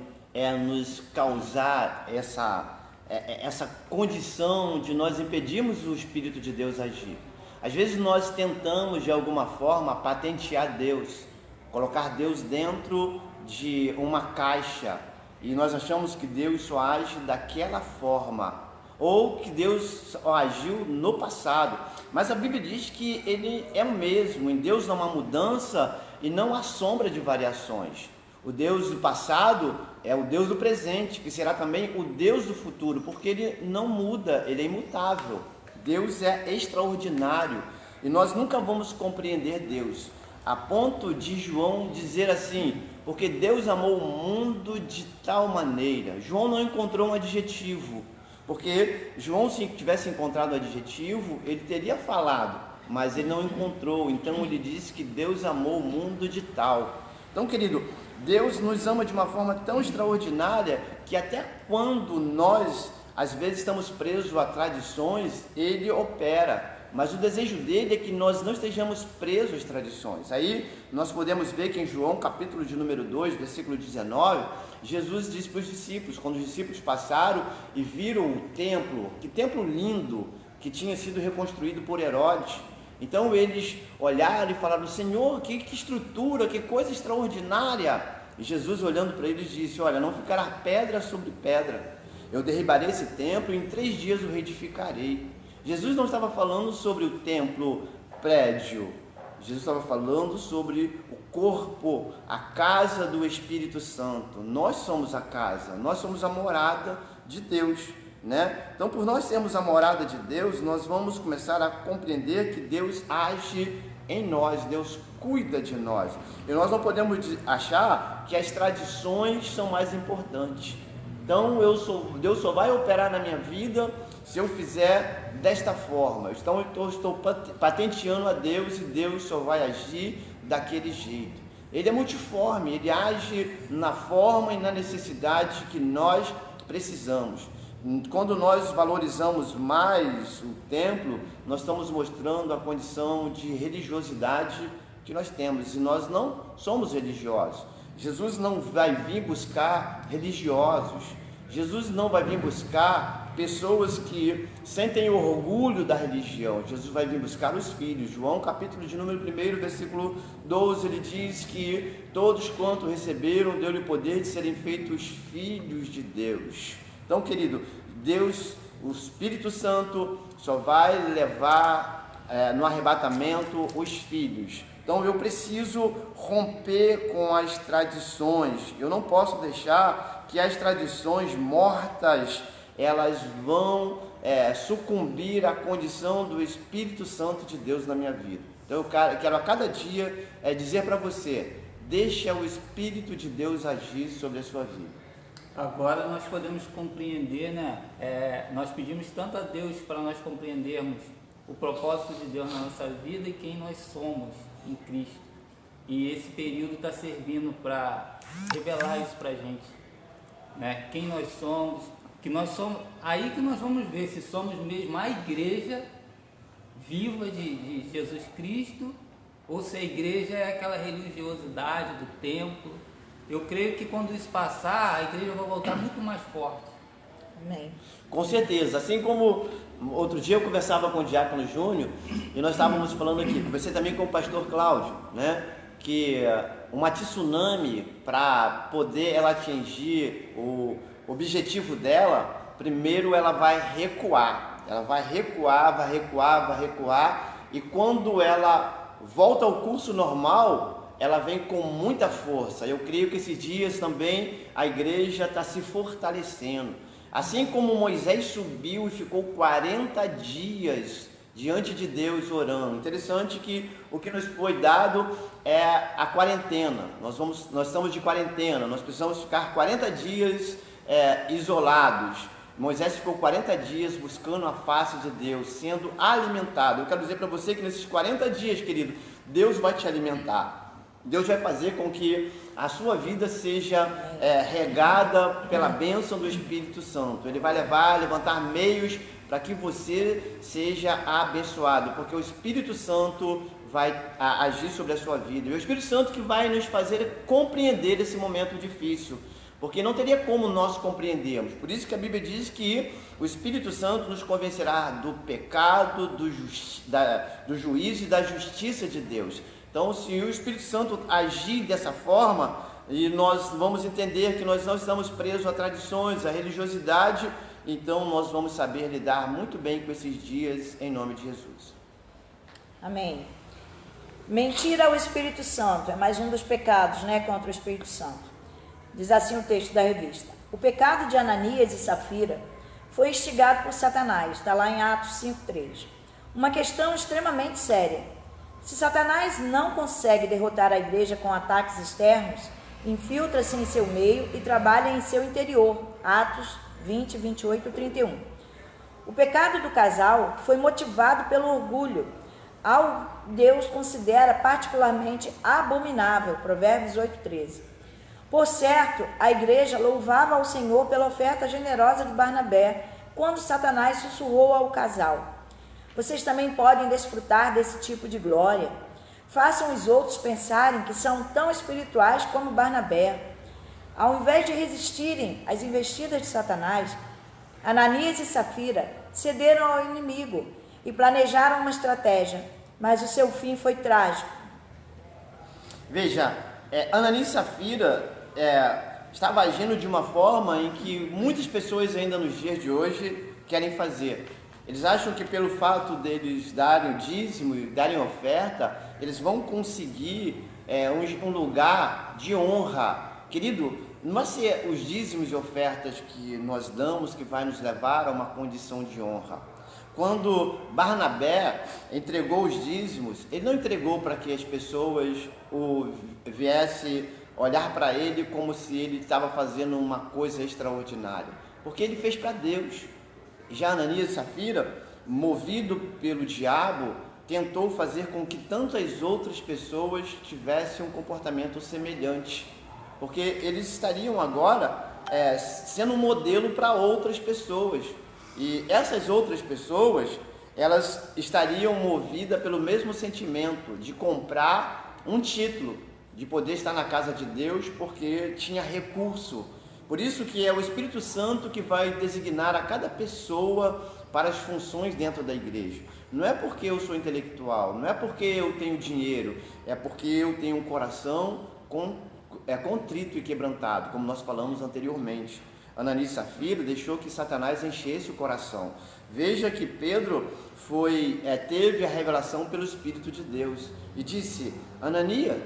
nos causar essa condição de nós impedirmos o Espírito de Deus agir. Às vezes nós tentamos de alguma forma patentear Deus, colocar Deus dentro de uma caixa e nós achamos que Deus só age daquela forma ou que Deus só agiu no passado, mas a Bíblia diz que Ele é o mesmo, em Deus não há mudança e não há sombra de variações. O Deus do passado é o Deus do presente, que será também o Deus do futuro, porque Ele não muda, Ele é imutável. Deus é extraordinário e nós nunca vamos compreender Deus, a ponto de João dizer assim, porque Deus amou o mundo de tal maneira. João não encontrou um adjetivo, porque João, se tivesse encontrado o adjetivo, ele teria falado, mas ele não encontrou, então ele disse que Deus amou o mundo de tal. Então, querido, Deus nos ama de uma forma tão extraordinária que até quando nós, às vezes, estamos presos a tradições, Ele opera. mas o desejo dele é que nós não estejamos presos às tradições. Aí nós podemos ver que em João, capítulo de número 2, versículo 19, Jesus disse para os discípulos, quando os discípulos passaram e viram o templo, que templo lindo, que tinha sido reconstruído por Herodes. Então eles olharam e falaram: Senhor, que estrutura, que coisa extraordinária. E Jesus, olhando para eles, disse: olha, não ficará pedra sobre pedra. Eu derribarei esse templo e em 3 dias o reedificarei. Jesus não estava falando sobre o templo prédio. Jesus estava falando sobre o corpo, a casa do Espírito Santo. Nós somos a casa, nós somos a morada de Deus, né? Então, por nós sermos a morada de Deus, nós vamos começar a compreender que Deus age em nós, Deus cuida de nós. E nós não podemos achar que as tradições são mais importantes. Então, Deus só vai operar na minha vida se eu fizer desta forma. Então, eu estou patenteando a Deus e Deus só vai agir daquele jeito. Ele é multiforme, ele age na forma e na necessidade que nós precisamos. Quando nós valorizamos mais o templo, nós estamos mostrando a condição de religiosidade que nós temos, e nós não somos religiosos. Jesus não vai vir buscar religiosos, Jesus não vai vir buscar pessoas que sentem orgulho da religião. Jesus vai vir buscar os filhos. João, capítulo de número 1, versículo 12, ele diz que todos quanto receberam, deu-lhe o poder de serem feitos filhos de Deus. Então, querido, Deus, o Espírito Santo, só vai levar no arrebatamento os filhos. Então, eu preciso romper com as tradições. Eu não posso deixar que as tradições mortas, elas vão sucumbir à condição do Espírito Santo de Deus na minha vida. Então, eu quero a cada dia dizer para você: deixa o Espírito de Deus agir sobre a sua vida. Agora nós podemos compreender, né? Nós pedimos tanto a Deus para nós compreendermos o propósito de Deus na nossa vida e quem nós somos em Cristo. E esse período está servindo para revelar isso para a gente, né? Quem nós somos, que nós somos, aí que nós vamos ver se somos mesmo a igreja viva de Jesus Cristo, ou se a igreja é aquela religiosidade do templo. Eu creio que quando isso passar, a igreja vai voltar muito mais forte. Amém. Com certeza. Assim como outro dia eu conversava com o Diácono Júnior e nós estávamos falando aqui, conversei também com o pastor Cláudio, né? Que uma tsunami, para poder ela atingir o objetivo dela, primeiro ela vai recuar. Ela vai recuar, vai recuar, vai recuar, e quando ela volta ao curso normal, ela vem com muita força. Eu creio que esses dias também a igreja está se fortalecendo. Assim como Moisés subiu e ficou 40 dias diante de Deus orando. Interessante que o que nos foi dado é a quarentena. Nós estamos de quarentena, nós precisamos ficar 40 dias isolados. Moisés ficou 40 dias buscando a face de Deus, sendo alimentado. Eu quero dizer para você que nesses 40 dias, querido, Deus vai te alimentar. Deus vai fazer com que a sua vida seja regada pela bênção do Espírito Santo. Ele vai levantar meios para que você seja abençoado, porque o Espírito Santo vai agir sobre a sua vida. E o Espírito Santo que vai nos fazer compreender esse momento difícil, porque não teria como nós compreendermos. Por isso que a Bíblia diz que o Espírito Santo nos convencerá do pecado, do juízo e da justiça de Deus. Então, se o Espírito Santo agir dessa forma, e nós vamos entender que nós não estamos presos a tradições, a religiosidade, então nós vamos saber lidar muito bem com esses dias, em nome de Jesus. Amém. Mentir ao Espírito Santo é mais um dos pecados, né, contra o Espírito Santo. Diz assim o texto da revista: o pecado de Ananias e Safira foi instigado por Satanás, está lá em Atos 5:3. Uma questão extremamente séria. Se Satanás não consegue derrotar a igreja com ataques externos, infiltra-se em seu meio e trabalha em seu interior. Atos 20, 28, 31. O pecado do casal foi motivado pelo orgulho, algo Deus considera particularmente abominável. Provérbios 8:13. Por certo, a igreja louvava ao Senhor pela oferta generosa de Barnabé, quando Satanás sussurrou ao casal: vocês também podem desfrutar desse tipo de glória. Façam os outros pensarem que são tão espirituais como Barnabé. Ao invés de resistirem às investidas de Satanás, Ananias e Safira cederam ao inimigo e planejaram uma estratégia, mas o seu fim foi trágico. Veja, Ananias e Safira estava agindo de uma forma em que muitas pessoas ainda nos dias de hoje querem fazer. Eles acham que pelo fato deles darem o dízimo e darem oferta, eles vão conseguir um lugar de honra. Querido, não vai ser os dízimos e ofertas que nós damos que vai nos levar a uma condição de honra. Quando Barnabé entregou os dízimos, ele não entregou para que as pessoas viessem olhar para ele como se ele estava fazendo uma coisa extraordinária, porque ele fez para Deus. Já Ananias e Safira, movido pelo diabo, tentou fazer com que tantas outras pessoas tivessem um comportamento semelhante, porque eles estariam agora sendo um modelo para outras pessoas, e essas outras pessoas, elas estariam movidas pelo mesmo sentimento de comprar um título, de poder estar na casa de Deus porque tinha recurso. Por isso que é o Espírito Santo que vai designar a cada pessoa para as funções dentro da igreja. Não é porque eu sou intelectual, não é porque eu tenho dinheiro, é porque eu tenho um coração contrito e quebrantado, como nós falamos anteriormente. Ananias e Safira deixou que Satanás enchesse o coração. Veja que Pedro teve a revelação pelo Espírito de Deus e disse: Ananias,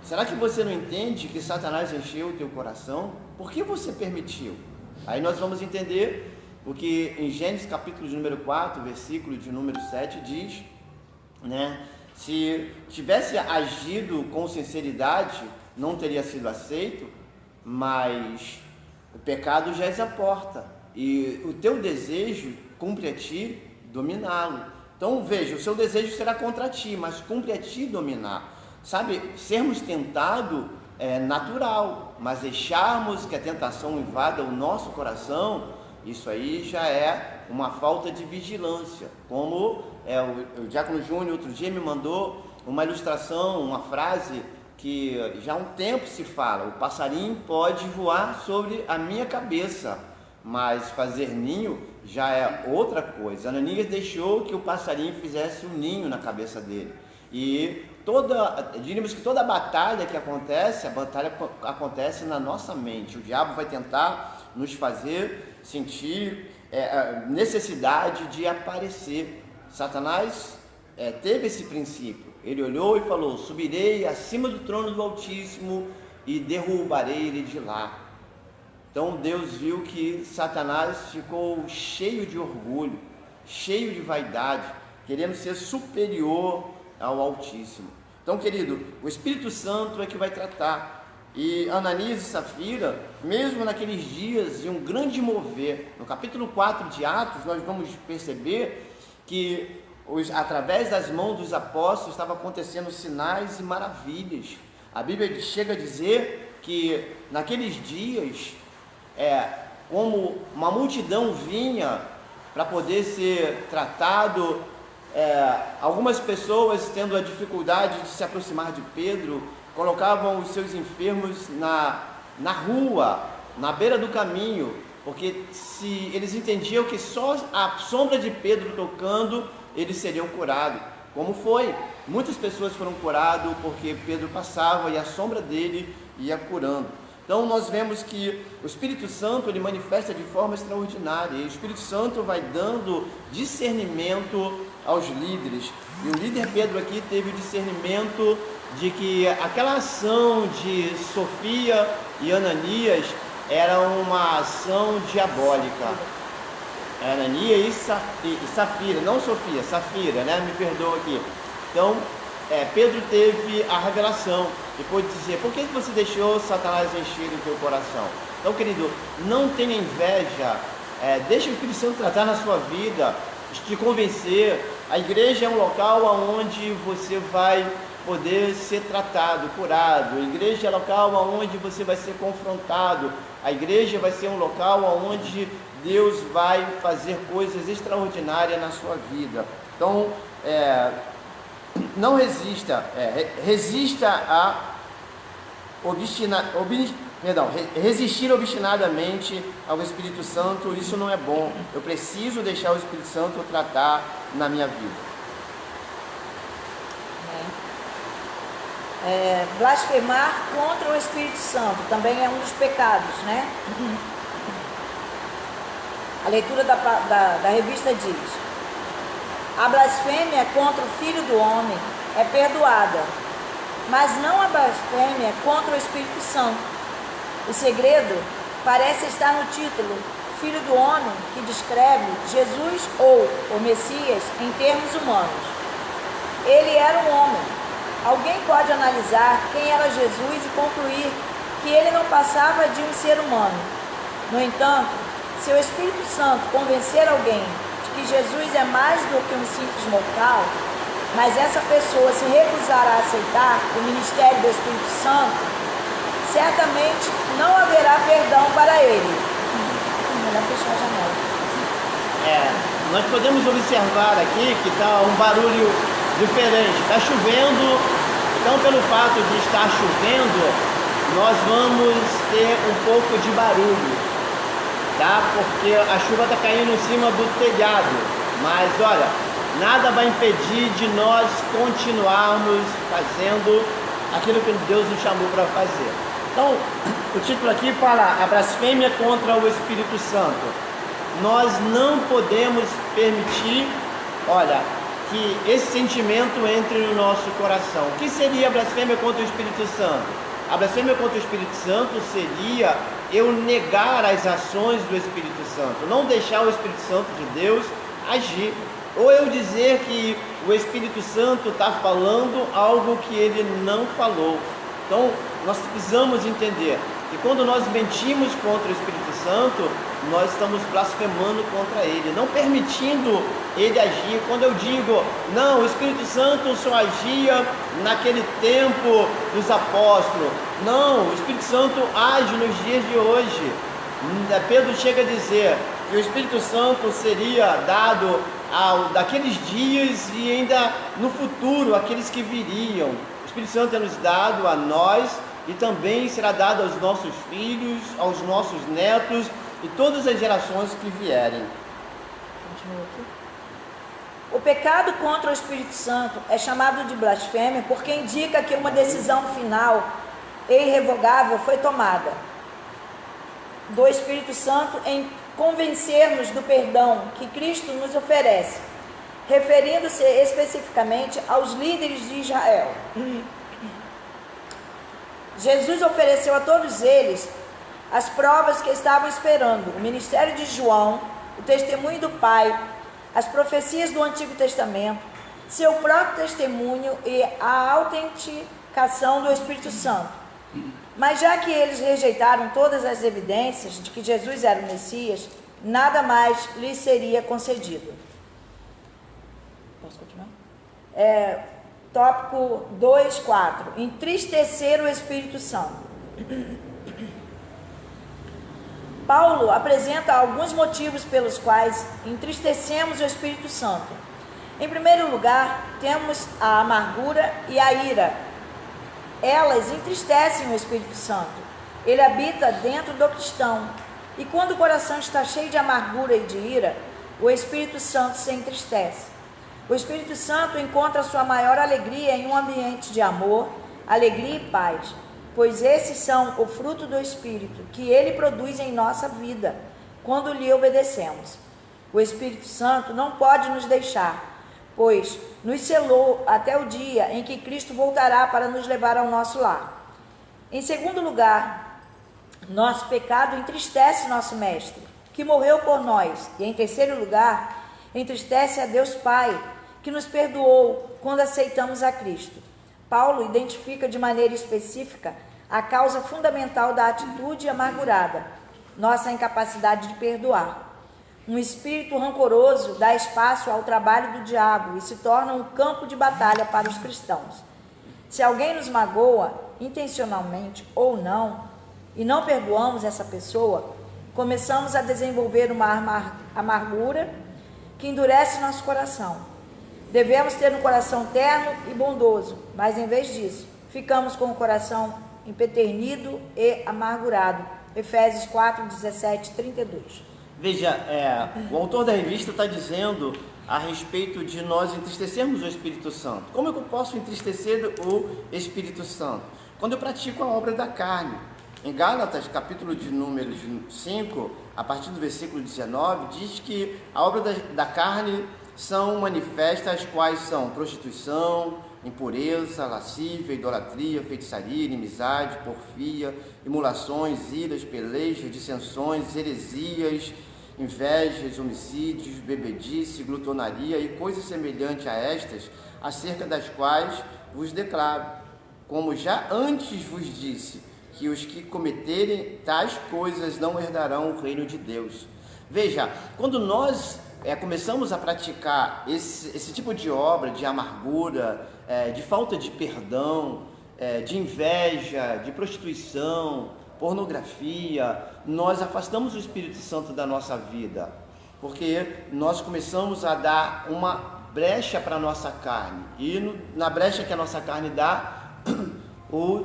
será que você não entende que Satanás encheu o teu coração? Por que você permitiu? Aí nós vamos entender o que em Gênesis capítulo de número 4, versículo de número 7 diz, né? Se tivesse agido com sinceridade, não teria sido aceito, mas o pecado já é a porta, e o teu desejo cumpre a ti dominá-lo. Então veja, o seu desejo será contra ti, mas cumpre a ti dominar. Sabe, sermos tentados é natural, mas deixarmos que a tentação invada o nosso coração, isso aí já é uma falta de vigilância. Como o Diácono Júnior outro dia me mandou uma ilustração, uma frase que já há um tempo se fala: o passarinho pode voar sobre a minha cabeça, mas fazer ninho já é outra coisa. Ananias deixou que o passarinho fizesse um ninho na cabeça dele. E diríamos que toda batalha que acontece, a batalha acontece na nossa mente. O diabo vai tentar nos fazer sentir necessidade de aparecer. Satanás teve esse princípio. Ele olhou e falou: subirei acima do trono do Altíssimo e derrubarei ele de lá. Então Deus viu que Satanás ficou cheio de orgulho, cheio de vaidade, querendo ser superior ao Altíssimo. Então, querido, o Espírito Santo é que vai tratar. E Ananias e Safira, mesmo naqueles dias de um grande mover, no capítulo 4 de Atos, nós vamos perceber que através das mãos dos apóstolos estavam acontecendo sinais e maravilhas. A Bíblia chega a dizer que naqueles dias, como uma multidão vinha para poder ser tratado, algumas pessoas, tendo a dificuldade de se aproximar de Pedro, colocavam os seus enfermos na rua, na beira do caminho, porque se eles entendiam que só a sombra de Pedro tocando, eles seriam curados. Como foi? Muitas pessoas foram curadas porque Pedro passava e a sombra dele ia curando. Então nós vemos que o Espírito Santo ele manifesta de forma extraordinária, e o Espírito Santo vai dando discernimento aos líderes. E o líder Pedro aqui teve o discernimento de que aquela ação de Sofia e Ananias era uma ação diabólica. Ananias e Safira, não Sofia, Safira, né? Me perdoa aqui. Então, Pedro teve a revelação e pôde dizer: por que você deixou Satanás encher o teu coração? Então, querido, não tenha inveja, deixa o Espírito Santo tratar na sua vida, te convencer. A igreja é um local onde você vai poder ser tratado, curado. A igreja é um local onde você vai ser confrontado. A igreja vai ser um local onde Deus vai fazer coisas extraordinárias na sua vida. Então, não resista, resista a resistir obstinadamente ao Espírito Santo. Isso não é bom. Eu preciso deixar o Espírito Santo tratar na minha vida. Blasfemar contra o Espírito Santo também é um dos pecados, né? A leitura da revista diz: a blasfêmia contra o Filho do Homem é perdoada, mas não a blasfêmia contra o Espírito Santo. O segredo parece estar no título Filho do Homem, que descreve Jesus ou o Messias em termos humanos. Ele era um homem. Alguém pode analisar quem era Jesus e concluir que ele não passava de um ser humano. No entanto, se o Espírito Santo convencer alguém de que Jesus é mais do que um simples mortal, mas essa pessoa se recusar a aceitar o ministério do Espírito Santo, certamente não haverá perdão para ele. Melhor fechar a janela. Nós podemos observar aqui que está um barulho diferente. Está chovendo, então pelo fato de estar chovendo, nós vamos ter um pouco de barulho, tá? Porque a chuva está caindo em cima do telhado. Mas olha, nada vai impedir de nós continuarmos fazendo aquilo que Deus nos chamou para fazer. Então, o título aqui fala a blasfêmia contra o Espírito Santo. Nós não podemos permitir, que esse sentimento entre no nosso coração. O que seria a blasfêmia contra o Espírito Santo? A blasfêmia contra o Espírito Santo seria eu negar as ações do Espírito Santo, não deixar o Espírito Santo de Deus agir. Ou eu dizer que o Espírito Santo está falando algo que ele não falou. Então, nós precisamos entender que quando nós mentimos contra o Espírito Santo, nós estamos blasfemando contra ele, não permitindo ele agir. Quando eu digo, não, o Espírito Santo só agia naquele tempo dos apóstolos. Não, o Espírito Santo age nos dias de hoje. Pedro chega a dizer que o Espírito Santo seria dado daqueles dias e ainda no futuro, aqueles que viriam. O Espírito Santo é nos dado a nós e também será dado aos nossos filhos, aos nossos netos e todas as gerações que vierem. Continua aqui. O pecado contra o Espírito Santo é chamado de blasfêmia porque indica que uma decisão final e irrevogável foi tomada do Espírito Santo em convencer-nos do perdão que Cristo nos oferece, referindo-se especificamente aos líderes de Israel. Jesus ofereceu a todos eles as provas que estavam esperando: o ministério de João, o testemunho do Pai, as profecias do Antigo Testamento, seu próprio testemunho e a autenticação do Espírito Santo. Mas já que eles rejeitaram todas as evidências de que Jesus era o Messias, nada mais lhes seria concedido. Posso continuar? Tópico 2.4. Entristecer o Espírito Santo. Paulo apresenta alguns motivos pelos quais entristecemos o Espírito Santo. Em primeiro lugar, temos a amargura e a ira. Elas entristecem o Espírito Santo. Ele habita dentro do cristão. E quando o coração está cheio de amargura e de ira, o Espírito Santo se entristece. O Espírito Santo encontra sua maior alegria em um ambiente de amor, alegria e paz, pois esses são o fruto do Espírito que ele produz em nossa vida, quando lhe obedecemos. O Espírito Santo não pode nos deixar, pois nos selou até o dia em que Cristo voltará para nos levar ao nosso lar. Em segundo lugar, nosso pecado entristece nosso Mestre, que morreu por nós. E em terceiro lugar, entristece a Deus Pai, que nos perdoou quando aceitamos a Cristo. Paulo identifica de maneira específica a causa fundamental da atitude amargurada, nossa incapacidade de perdoar. Um espírito rancoroso dá espaço ao trabalho do diabo e se torna um campo de batalha para os cristãos. Se alguém nos magoa, intencionalmente ou não, e não perdoamos essa pessoa, começamos a desenvolver uma amargura que endurece nosso coração. Devemos ter um coração terno e bondoso, mas em vez disso, ficamos com o coração empedernido e amargurado. Efésios 4, 17, 32. Veja, o autor da revista está dizendo a respeito de nós entristecermos o Espírito Santo. Como eu posso entristecer o Espírito Santo? Quando eu pratico a obra da carne. Em Gálatas, capítulo de números 5, a partir do versículo 19, diz que a obra da carne são manifestas, quais são prostituição, impureza, lascívia, idolatria, feitiçaria, inimizade, porfia, emulações, iras, pelejas, dissensões, heresias, invejas, homicídios, bebedice, glutonaria e coisas semelhantes a estas, acerca das quais vos declaro, como já antes vos disse, que os que cometerem tais coisas não herdarão o reino de Deus. Veja, quando nós começamos a praticar esse tipo de obra, de amargura, de falta de perdão, de inveja, de prostituição, pornografia, nós afastamos o Espírito Santo da nossa vida, porque nós começamos a dar uma brecha para a nossa carne, e na brecha que a nossa carne dá, o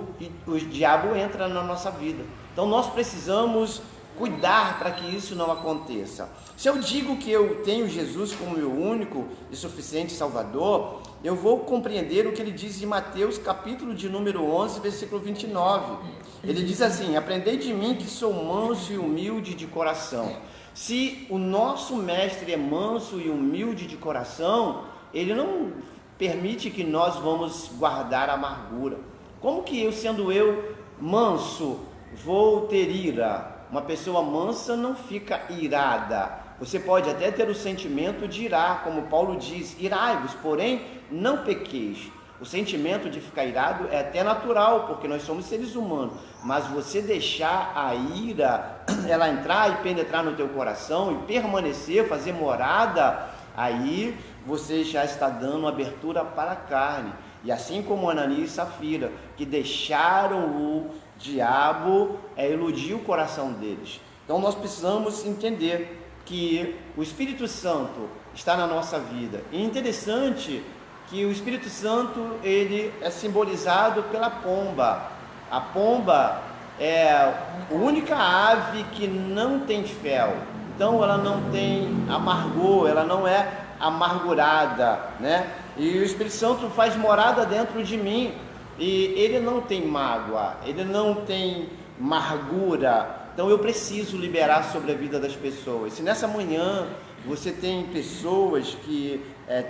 diabo entra na nossa vida. Então nós precisamos cuidar para que isso não aconteça. Se eu digo que eu tenho Jesus como meu único e suficiente Salvador, eu vou compreender o que ele diz em Mateus capítulo de número 11, versículo 29. Ele diz assim: aprendei de mim que sou manso e humilde de coração. Se o nosso mestre é manso e humilde de coração, ele não permite que nós vamos guardar amargura. Como que eu, sendo eu manso, vou ter ira? Uma pessoa mansa não fica irada. Você pode até ter o sentimento de irar, como Paulo diz, irai-vos, porém não pequeis. O sentimento de ficar irado é até natural, porque nós somos seres humanos, mas você deixar a ira, ela entrar e penetrar no teu coração e permanecer, fazer morada, aí você já está dando abertura para a carne. E assim como Ananias e Safira, que deixaram o diabo iludir o coração deles. Então nós precisamos entender que o Espírito Santo está na nossa vida. E é interessante que o Espírito Santo, ele é simbolizado pela pomba. A pomba é a única ave que não tem fel. Então ela não tem amargor, ela não é amargurada, né? E o Espírito Santo faz morada dentro de mim, e ele não tem mágoa, ele não tem amargura. Então eu preciso liberar sobre a vida das pessoas. Se nessa manhã você tem pessoas que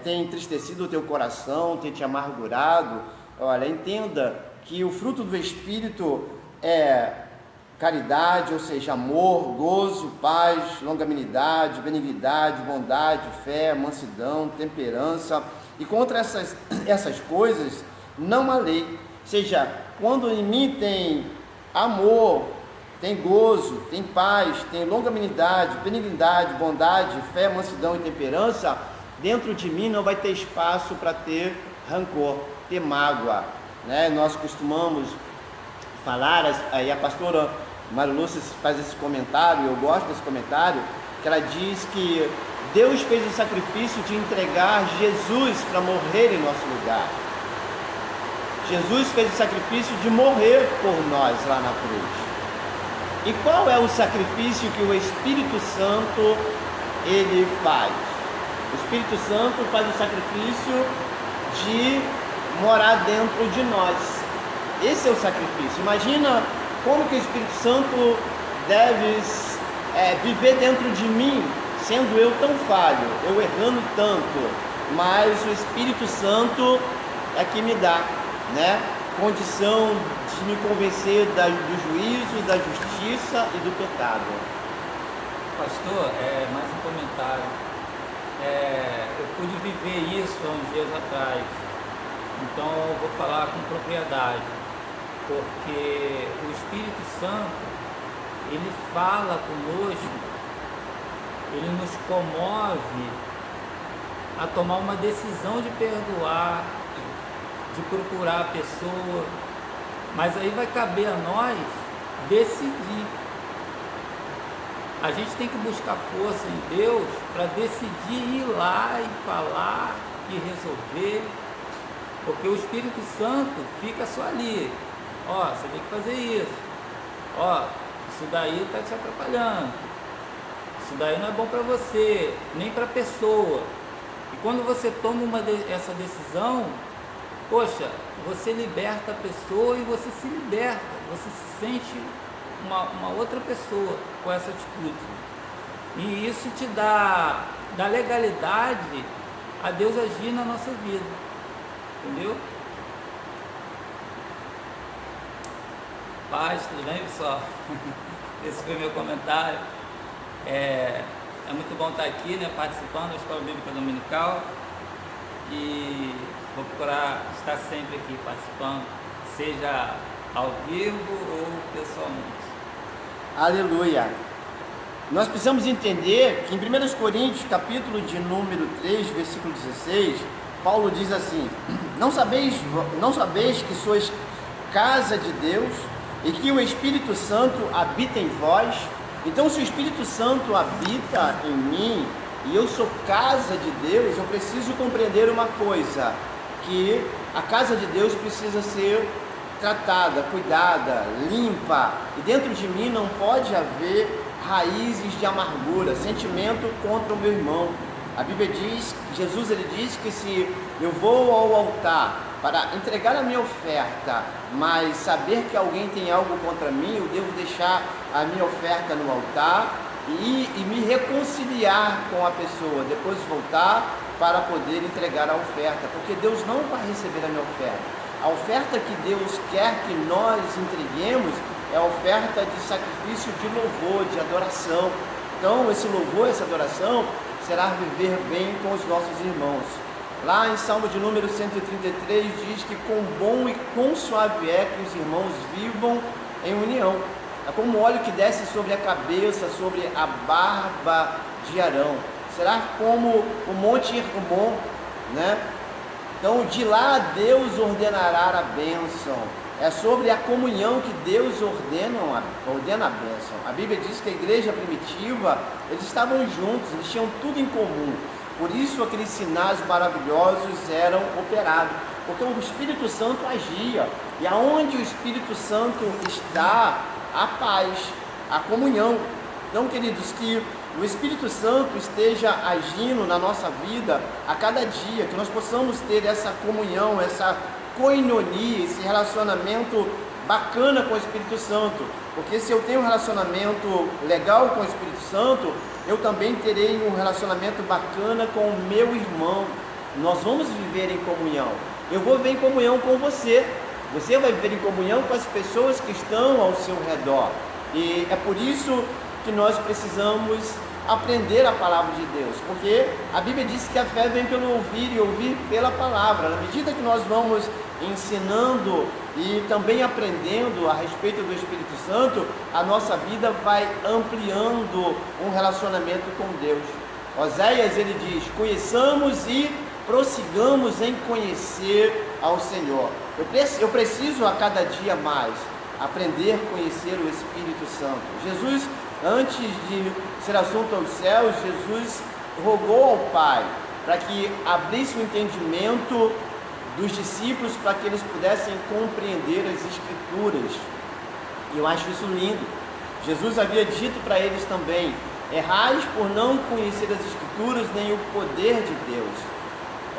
têm entristecido o teu coração, têm te amargurado, olha, entenda que o fruto do Espírito é caridade, ou seja, amor, gozo, paz, longanimidade, benignidade, bondade, fé, mansidão, temperança. E contra essas coisas não há lei. Ou seja, quando em mim tem amor, tem gozo, tem paz, tem longanimidade, benignidade, bondade, fé, mansidão e temperança, dentro de mim não vai ter espaço para ter rancor, ter mágoa, né? Nós costumamos falar, aí a pastora Marilúcia faz esse comentário, eu gosto desse comentário, que ela diz que Deus fez o sacrifício de entregar Jesus para morrer em nosso lugar. Jesus fez o sacrifício de morrer por nós lá na cruz. E qual é o sacrifício que o Espírito Santo ele faz? O Espírito Santo faz o sacrifício de morar dentro de nós. Esse é o sacrifício. Imagina como que o Espírito Santo deve viver dentro de mim, sendo eu tão falho, eu errando tanto, mas o Espírito Santo é que me dá, né, condição de me convencer do juízo, da justiça e do pecado. Pastor, mais um comentário. Eu pude viver isso há uns dias atrás, então eu vou falar com propriedade, porque o Espírito Santo, ele fala conosco, ele nos comove a tomar uma decisão de perdoar, de procurar a pessoa, mas aí vai caber a nós decidir. a gente tem que buscar força em Deus para decidir ir lá e falar e resolver, porque o Espírito Santo fica só ali. Ó, você tem que fazer isso. Ó, isso daí está te atrapalhando. Isso daí não é bom para você, nem para a pessoa. E quando você toma essa decisão, poxa, você liberta a pessoa e você se liberta, você se sente uma outra pessoa com essa atitude. E isso te dá legalidade a Deus agir na nossa vida. Entendeu? Paz, tudo bem, pessoal? Esse foi meu comentário. É muito bom estar aqui, né, participando da Escola Bíblica Dominical, e vou procurar estar sempre aqui participando, seja ao vivo ou pessoalmente. Aleluia! Nós precisamos entender que em 1 Coríntios, capítulo de número 3, versículo 16, Paulo diz assim: não sabeis que sois casa de Deus e que o Espírito Santo habita em vós? Então, se o Espírito Santo habita em mim e eu sou casa de Deus, eu preciso compreender uma coisa, que a casa de Deus precisa ser tratada, cuidada, limpa, e dentro de mim não pode haver raízes de amargura, sentimento contra o meu irmão. A Bíblia diz, Jesus ele diz que se eu vou ao altar para entregar a minha oferta, mas saber que alguém tem algo contra mim, eu devo deixar a minha oferta no altar e me reconciliar com a pessoa, depois voltar para poder entregar a oferta, porque Deus não vai receber a minha oferta. A oferta que Deus quer que nós entreguemos é a oferta de sacrifício de louvor, de adoração. Então esse louvor, essa adoração será viver bem com os nossos irmãos. Lá em Salmo de número 133 diz que com bom e com suave é que os irmãos vivam em união. É como o óleo que desce sobre a cabeça, sobre a barba de Arão. Será como o monte Hermon, né? Então de lá Deus ordenará a bênção. É sobre a comunhão que Deus ordena a bênção. A Bíblia diz que a igreja primitiva, eles estavam juntos, eles tinham tudo em comum. Por isso aqueles sinais maravilhosos eram operados, porque o Espírito Santo agia. E aonde o Espírito Santo está, a paz, a comunhão. Então, queridos, que o Espírito Santo esteja agindo na nossa vida a cada dia, que nós possamos ter essa comunhão, essa koinonia, esse relacionamento bacana com o Espírito Santo, porque se eu tenho um relacionamento legal com o Espírito Santo, eu também terei um relacionamento bacana com o meu irmão. Nós vamos viver em comunhão. Eu vou viver em comunhão com você, você vai viver em comunhão com as pessoas que estão ao seu redor, e é por isso que nós precisamos aprender a palavra de Deus, porque a Bíblia diz que a fé vem pelo ouvir e ouvir pela palavra. Na medida que nós vamos ensinando e também aprendendo a respeito do Espírito Santo, a nossa vida vai ampliando um relacionamento com Deus. Oséias ele diz: conheçamos e prossigamos em conhecer ao Senhor. Eu preciso a cada dia mais aprender a conhecer o Espírito Santo. Jesus, antes de ser assunto aos céus, Jesus rogou ao Pai para que abrisse o entendimento dos discípulos, para que eles pudessem compreender as Escrituras. E eu acho isso lindo. Jesus havia dito para eles também: errais por não conhecer as Escrituras nem o poder de Deus.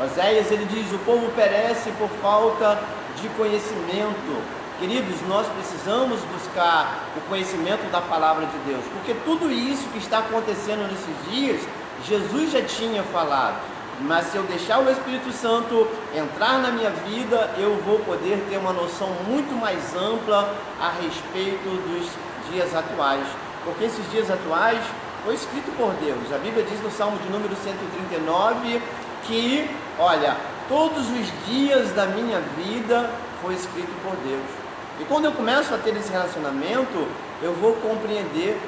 Oséias ele diz: o povo perece por falta de conhecimento. Queridos, nós precisamos buscar o conhecimento da palavra de Deus, porque tudo isso que está acontecendo nesses dias, Jesus já tinha falado. Mas se eu deixar o Espírito Santo entrar na minha vida, eu vou poder ter uma noção muito mais ampla a respeito dos dias atuais, porque esses dias atuais foi escrito por Deus. A Bíblia diz no Salmo de número 139 que, olha, todos os dias da minha vida foi escrito por Deus. E quando eu começo a ter esse relacionamento, eu vou compreender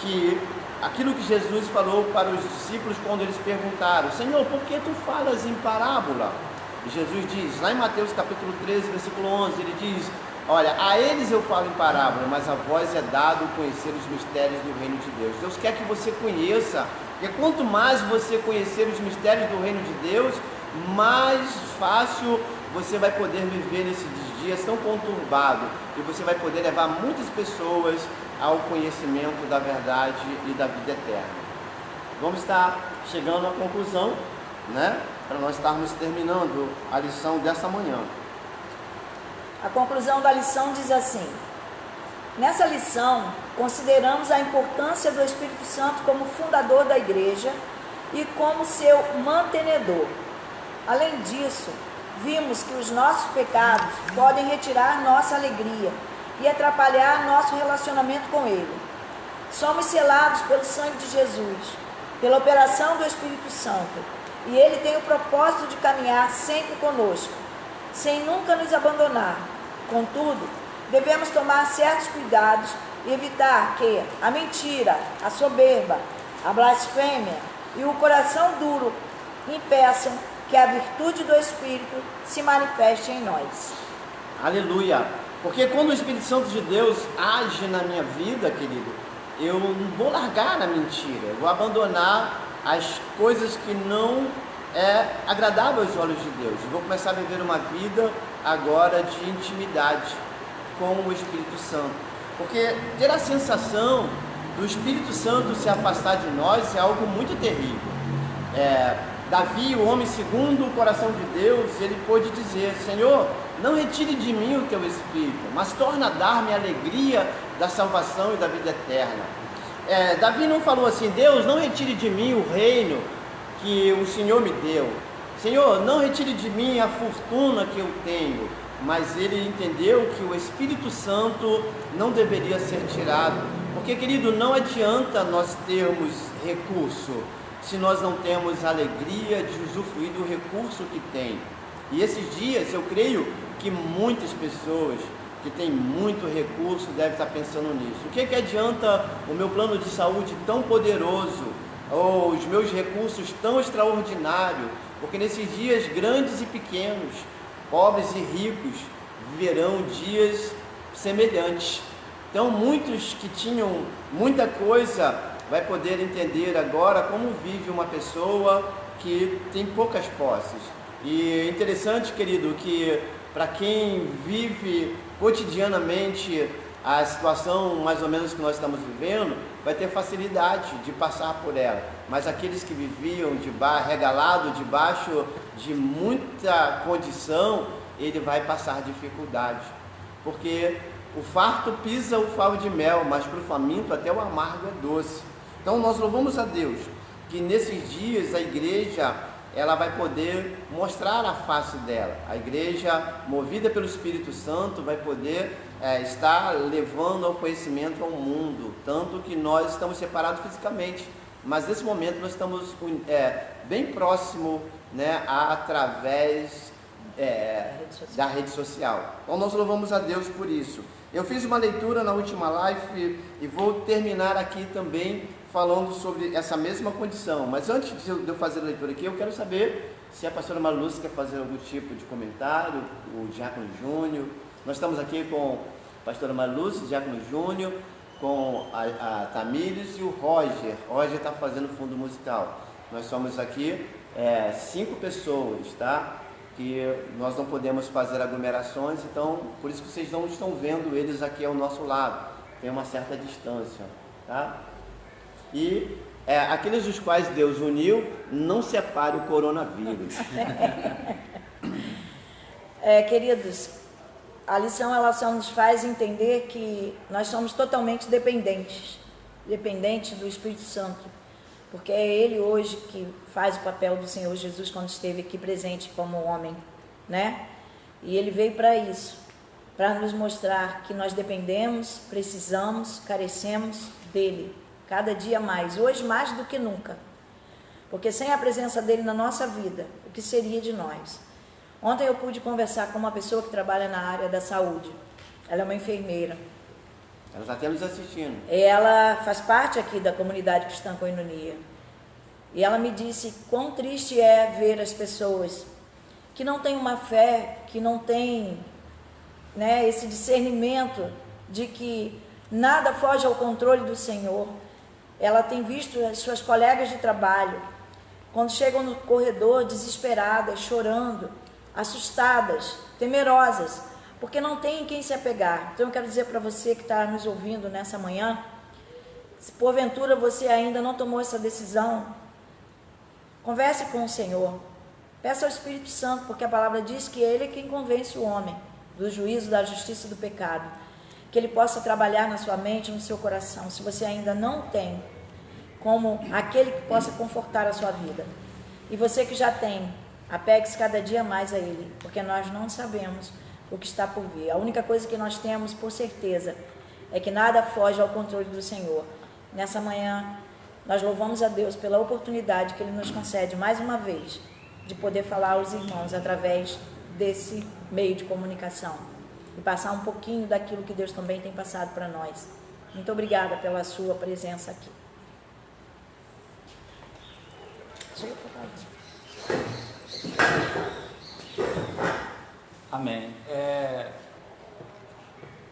que aquilo que Jesus falou para os discípulos quando eles perguntaram: Senhor, por que tu falas em parábola? E Jesus diz, lá em Mateus capítulo 13, versículo 11, ele diz: Olha, a eles eu falo em parábola, mas a vós é dado conhecer os mistérios do reino de Deus. Deus quer que você conheça, porque quanto mais você conhecer os mistérios do reino de Deus, mais fácil você vai poder viver nesses dias tão conturbados, e você vai poder levar muitas pessoas ao conhecimento da verdade e da vida eterna. Vamos estar chegando à conclusão, né? Para nós estarmos terminando a lição dessa manhã. A conclusão da lição diz assim: nessa lição, consideramos a importância do Espírito Santo como fundador da igreja e como seu mantenedor. Além disso, vimos que os nossos pecados podem retirar nossa alegria e atrapalhar nosso relacionamento com Ele. Somos selados pelo sangue de Jesus, pela operação do Espírito Santo, e Ele tem o propósito de caminhar sempre conosco, sem nunca nos abandonar. Contudo, devemos tomar certos cuidados e evitar que a mentira, a soberba, a blasfêmia e o coração duro impeçam que a virtude do Espírito se manifeste em nós. Aleluia! Porque quando o Espírito Santo de Deus age na minha vida, querido, eu não vou largar a mentira, eu vou abandonar as coisas que não é agradável aos olhos de Deus. Eu vou começar a viver uma vida agora de intimidade com o Espírito Santo. Porque ter a sensação do Espírito Santo se afastar de nós é algo muito terrível. Davi, o homem segundo o coração de Deus, ele pôde dizer: Senhor, não retire de mim o teu Espírito, mas torna a dar-me a alegria da salvação e da vida eterna. Davi não falou assim: Deus, não retire de mim o reino que o Senhor me deu. Senhor, não retire de mim a fortuna que eu tenho. Mas ele entendeu que o Espírito Santo não deveria ser tirado. Porque, querido, não adianta nós termos recurso se nós não temos a alegria de usufruir do recurso que tem. E esses dias eu creio que muitas pessoas que têm muito recurso devem estar pensando nisso. O que adianta o meu plano de saúde tão poderoso, ou os meus recursos tão extraordinários? Porque nesses dias grandes e pequenos, pobres e ricos, viverão dias semelhantes. Então muitos que tinham muita coisa vai poder entender agora como vive uma pessoa que tem poucas posses. E é interessante, querido, que para quem vive cotidianamente a situação mais ou menos que nós estamos vivendo, vai ter facilidade de passar por ela. Mas aqueles que viviam regalado debaixo de muita condição, ele vai passar dificuldade. Porque o farto pisa o favo de mel, mas para o faminto até o amargo é doce. Então nós louvamos a Deus que nesses dias a igreja ela vai poder mostrar a face dela. A igreja, movida pelo Espírito Santo, vai poder estar levando ao conhecimento ao mundo. Tanto que nós estamos separados fisicamente, mas nesse momento nós estamos bem próximo, né, através da rede social. Então nós louvamos a Deus por isso. Eu fiz uma leitura na última live e vou terminar aqui também falando sobre essa mesma condição. Mas antes de eu fazer a leitura aqui, eu quero saber se a pastora Marluce quer fazer algum tipo de comentário, o Diácono Júnior. Nós estamos aqui com a pastora Marluce, o Diácono Júnior, com a Tamires e o Roger. O Roger está fazendo fundo musical. Nós somos aqui 5 pessoas, tá? Que nós não podemos fazer aglomerações, então por isso que vocês não estão vendo eles aqui ao nosso lado. Tem uma certa distância, tá? E aqueles dos quais Deus uniu, não separe o coronavírus. Queridos, a lição ela só nos faz entender que nós somos totalmente dependentes do Espírito Santo, porque é Ele hoje que faz o papel do Senhor Jesus quando esteve aqui presente como homem, né? E Ele veio para isso, para nos mostrar que nós dependemos, precisamos, carecemos dEle. Cada dia mais, hoje mais do que nunca, porque sem a presença dele na nossa vida, o que seria de nós? Ontem eu pude conversar com uma pessoa que trabalha na área da saúde. Ela é uma enfermeira. Ela está até nos assistindo. Ela faz parte aqui da comunidade cristã Koinonia. E ela me disse quão triste é ver as pessoas que não têm uma fé, que não têm né, esse discernimento de que nada foge ao controle do Senhor. Ela tem visto as suas colegas de trabalho, quando chegam no corredor, desesperadas, chorando, assustadas, temerosas, porque não tem em quem se apegar. Então eu quero dizer para você que está nos ouvindo nessa manhã, se porventura você ainda não tomou essa decisão, converse com o Senhor, peça ao Espírito Santo, porque a palavra diz que Ele é quem convence o homem do juízo, da justiça e do pecado, que Ele possa trabalhar na sua mente, no seu coração. Se você ainda não tem como aquele que possa confortar a sua vida, e você que já tem, apegue-se cada dia mais a Ele, porque nós não sabemos o que está por vir. A única coisa que nós temos por certeza é que nada foge ao controle do Senhor. Nessa manhã, nós louvamos a Deus pela oportunidade que Ele nos concede mais uma vez de poder falar aos irmãos através desse meio de comunicação e passar um pouquinho daquilo que Deus também tem passado para nós. Muito obrigada pela sua presença aqui. Amém.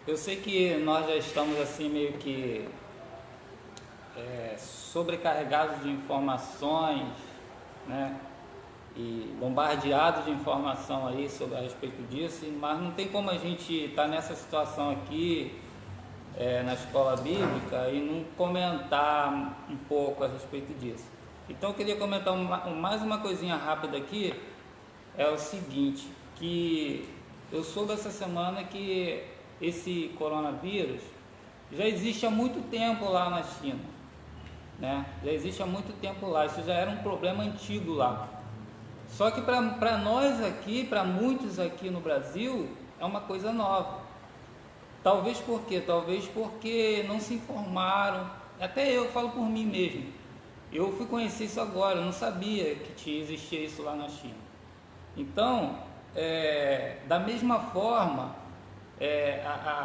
Eu sei que nós já estamos assim meio que sobrecarregados de informações, né? E bombardeados de informação aí a respeito disso, mas não tem como a gente estar nessa situação aqui na escola bíblica e não comentar um pouco a respeito disso. Então eu queria comentar mais uma coisinha rápida aqui, é o seguinte, que eu soube essa semana que esse coronavírus já existe há muito tempo lá na China, né? Já existe há muito tempo lá, isso já era um problema antigo lá. Só que para nós aqui, para muitos aqui no Brasil, é uma coisa nova. Talvez por quê? Talvez porque não se informaram. Até eu falo por mim mesmo. Eu fui conhecer isso agora, eu não sabia que existia isso lá na China. Então, da mesma forma,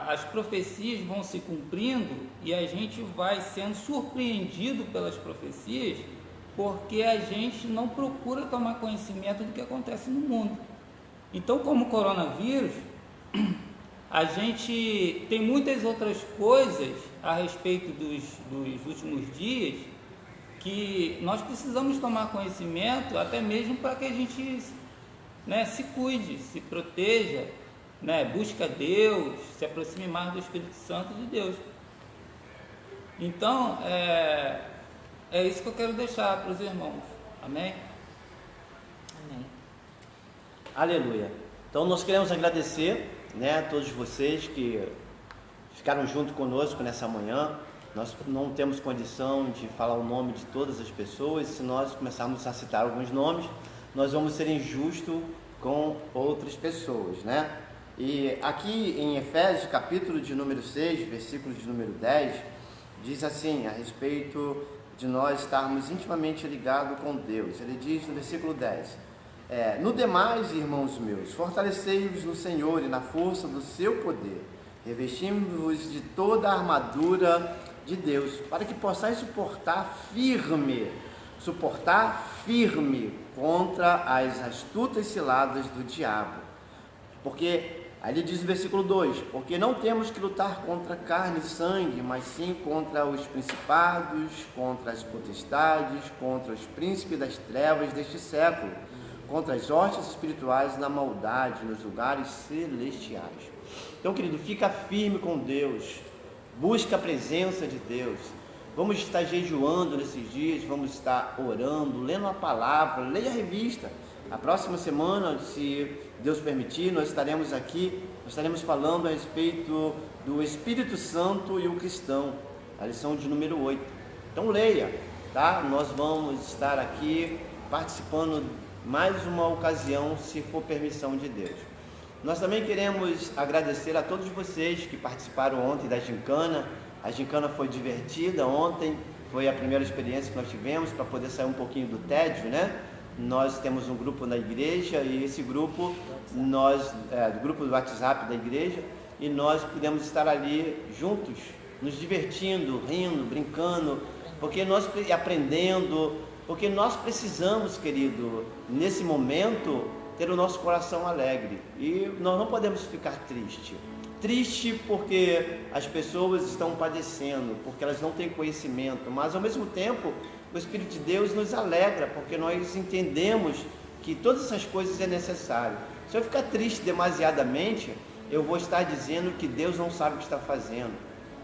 as profecias vão se cumprindo e a gente vai sendo surpreendido pelas profecias, porque a gente não procura tomar conhecimento do que acontece no mundo. Então, como o coronavírus, a gente tem muitas outras coisas a respeito dos últimos dias que nós precisamos tomar conhecimento, até mesmo para que a gente, né, se cuide, se proteja, né, busque a Deus, se aproxime mais do Espírito Santo de Deus. Então, é isso que eu quero deixar para os irmãos. Amém? Amém. Aleluia. Então nós queremos agradecer, né, a todos vocês que ficaram junto conosco nessa manhã. Nós não temos condição de falar o nome de todas as pessoas. Se nós começarmos a citar alguns nomes, nós vamos ser injustos com outras pessoas, né? E aqui em Efésios, capítulo de número 6, versículo de número 10, diz assim, a respeito de nós estarmos intimamente ligados com Deus. Ele diz no versículo 10, no demais, irmãos meus, fortalecei-vos no Senhor e na força do seu poder, revestindo-vos de toda a armadura de Deus, para que possais suportar firme contra as astutas ciladas do diabo. Porque, aí ele diz no versículo 2, porque não temos que lutar contra carne e sangue, mas sim contra os principados, contra as potestades, contra os príncipes das trevas deste século, contra as hostes espirituais na maldade, nos lugares celestiais. Então, querido, fica firme com Deus, busca a presença de Deus. Vamos estar jejuando nesses dias, vamos estar orando, lendo a palavra, leia a revista. A próxima semana, se Deus permitir, nós estaremos aqui, nós estaremos falando a respeito do Espírito Santo e o cristão, a lição de número 8. Então leia, tá? Nós vamos estar aqui participando mais uma ocasião, se for permissão de Deus. Nós também queremos agradecer a todos vocês que participaram ontem da gincana. A gincana foi divertida ontem, foi a primeira experiência que nós tivemos para poder sair um pouquinho do tédio, né? Nós temos um grupo na igreja e esse grupo, do grupo do WhatsApp da igreja, e nós pudemos estar ali juntos, nos divertindo, rindo, brincando, porque nós aprendendo, porque nós precisamos, querido, nesse momento, ter o nosso coração alegre. E nós não podemos ficar triste porque as pessoas estão padecendo, porque elas não têm conhecimento, mas ao mesmo tempo o Espírito de Deus nos alegra, porque nós entendemos que todas essas coisas é necessário. Se eu ficar triste demasiadamente, eu vou estar dizendo que Deus não sabe o que está fazendo,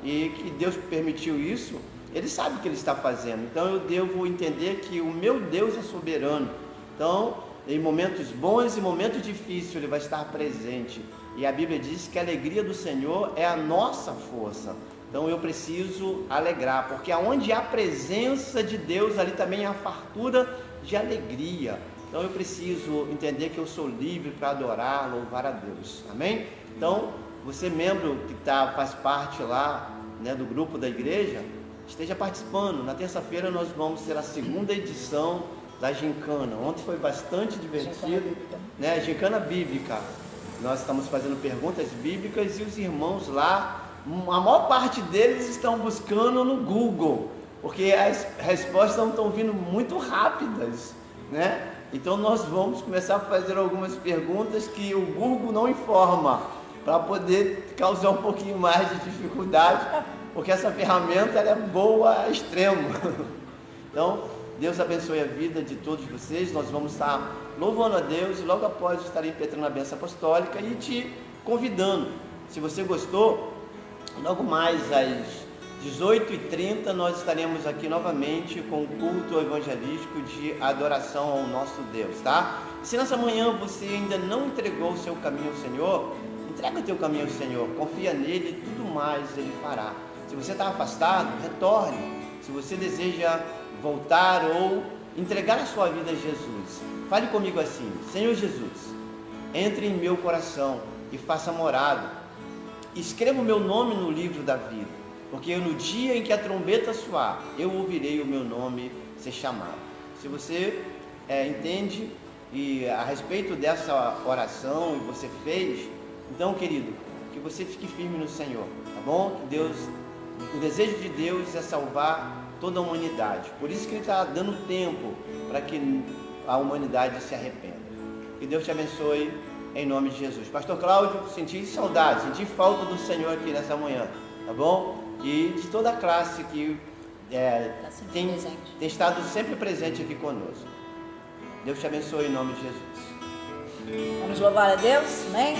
e que Deus permitiu isso, Ele sabe o que Ele está fazendo. Então eu devo entender que o meu Deus é soberano. Então, em momentos bons e momentos difíceis, Ele vai estar presente. E a Bíblia diz que a alegria do Senhor é a nossa força. Então eu preciso alegrar, porque aonde há presença de Deus, ali também há fartura de alegria. Então eu preciso entender que eu sou livre para adorar, louvar a Deus. Amém? Então, você membro que faz parte lá, né, do grupo da igreja, esteja participando. Na terça-feira nós vamos ter a segunda edição da Gincana. Ontem foi bastante divertido, né? Gincana Bíblica. Nós estamos fazendo perguntas bíblicas e os irmãos lá, a maior parte deles estão buscando no Google, porque as respostas não estão vindo muito rápidas, né? Então nós vamos começar a fazer algumas perguntas que o Google não informa, para poder causar um pouquinho mais de dificuldade, porque essa ferramenta ela é boa a extremo. Então, Deus abençoe a vida de todos vocês. Nós vamos estar louvando a Deus e logo após estarei impetrando a bênção apostólica e te convidando. Se você gostou, logo mais às 18h30 nós estaremos aqui novamente com o culto evangelístico de adoração ao nosso Deus, tá? Se nessa manhã você ainda não entregou o seu caminho ao Senhor, entrega o teu caminho ao Senhor, confia nele, tudo mais ele fará. Se você está afastado, retorne. Se você deseja voltar ou entregar a sua vida a Jesus, fale comigo assim: Senhor Jesus, entre em meu coração e faça morada. Escreva o meu nome no livro da vida, porque no dia em que a trombeta soar, eu ouvirei o meu nome ser chamado. Se você entende e a respeito dessa oração e você fez, então, querido, que você fique firme no Senhor, tá bom? Que Deus, o desejo de Deus é salvar toda a humanidade. Por isso que Ele está dando tempo para que a humanidade se arrependa. Que Deus te abençoe em nome de Jesus. Pastor Cláudio, senti saudade, senti falta do Senhor aqui nessa manhã, tá bom? E de toda a classe que tem estado sempre presente aqui conosco. Deus te abençoe em nome de Jesus. Vamos louvar a Deus, amém?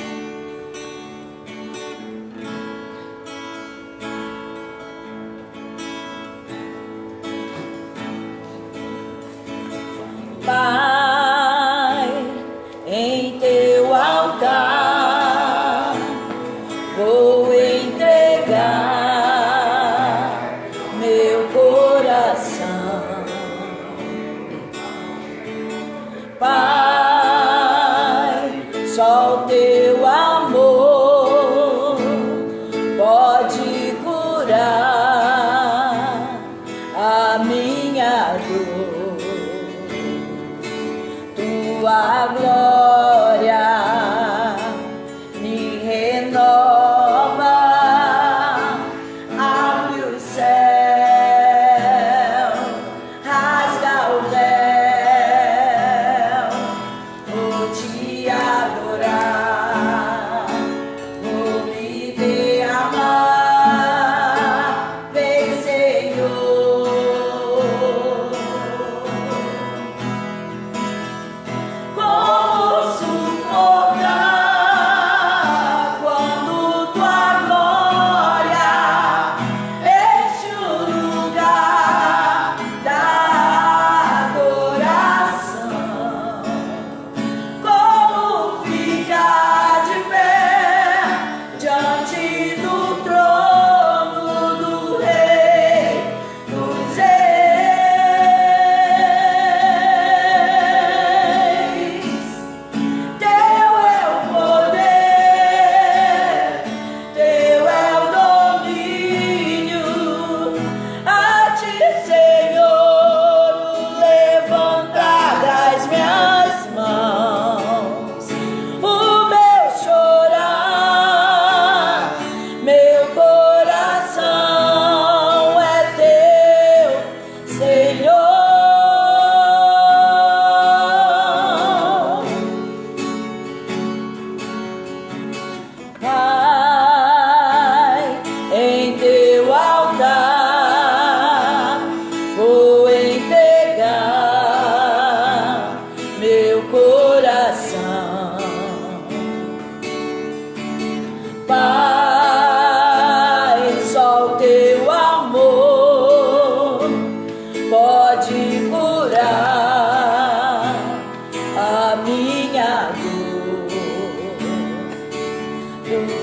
Pai, em teu altar vou entregar meu coração. Pai, só o teu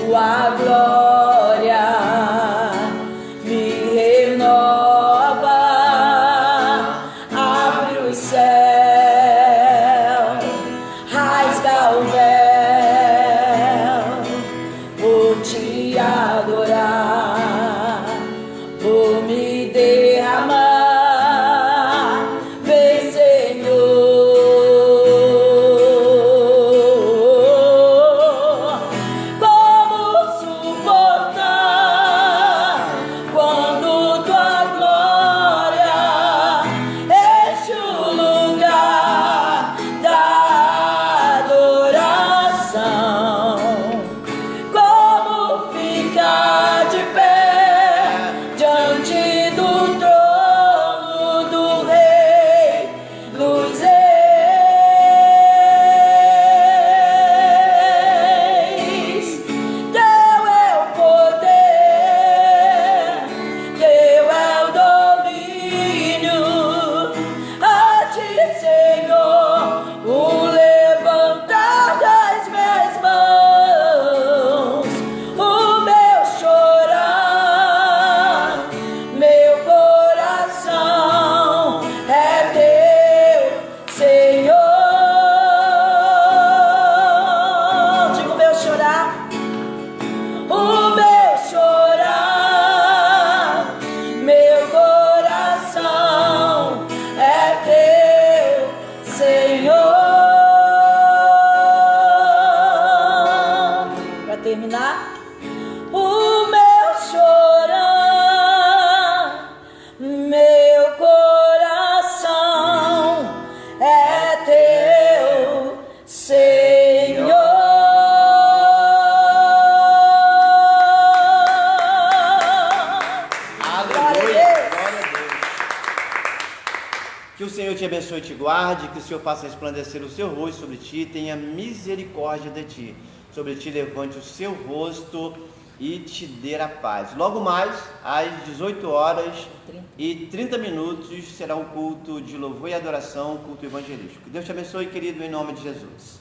tua glória me renova, abre o céu, rasga o véu, vou te adorar, vou me derramar, vem Senhor. Como suportar quando tua glória enche o lugar da adoração? Como ficar de pé diante do trono do Rei dos Reis? Teu é o poder, teu é o domínio, a ti, Senhor, o levantar das minhas mãos, o meu chorar, meu coração é teu, Senhor. Digo meu chorar, o meu chorar, meu coração é teu, Senhor. Para terminar, o meu chorar, meu coração é teu, Senhor. Aleluia, glória a Deus. Que o Senhor te abençoe e te guarde, que o Senhor faça resplandecer o seu rosto sobre ti, tenha misericórdia de ti, sobre ti levante o seu rosto e te dê a paz. Logo mais, às 18h30, será o culto de louvor e adoração, o culto evangelístico. Que Deus te abençoe, querido, em nome de Jesus.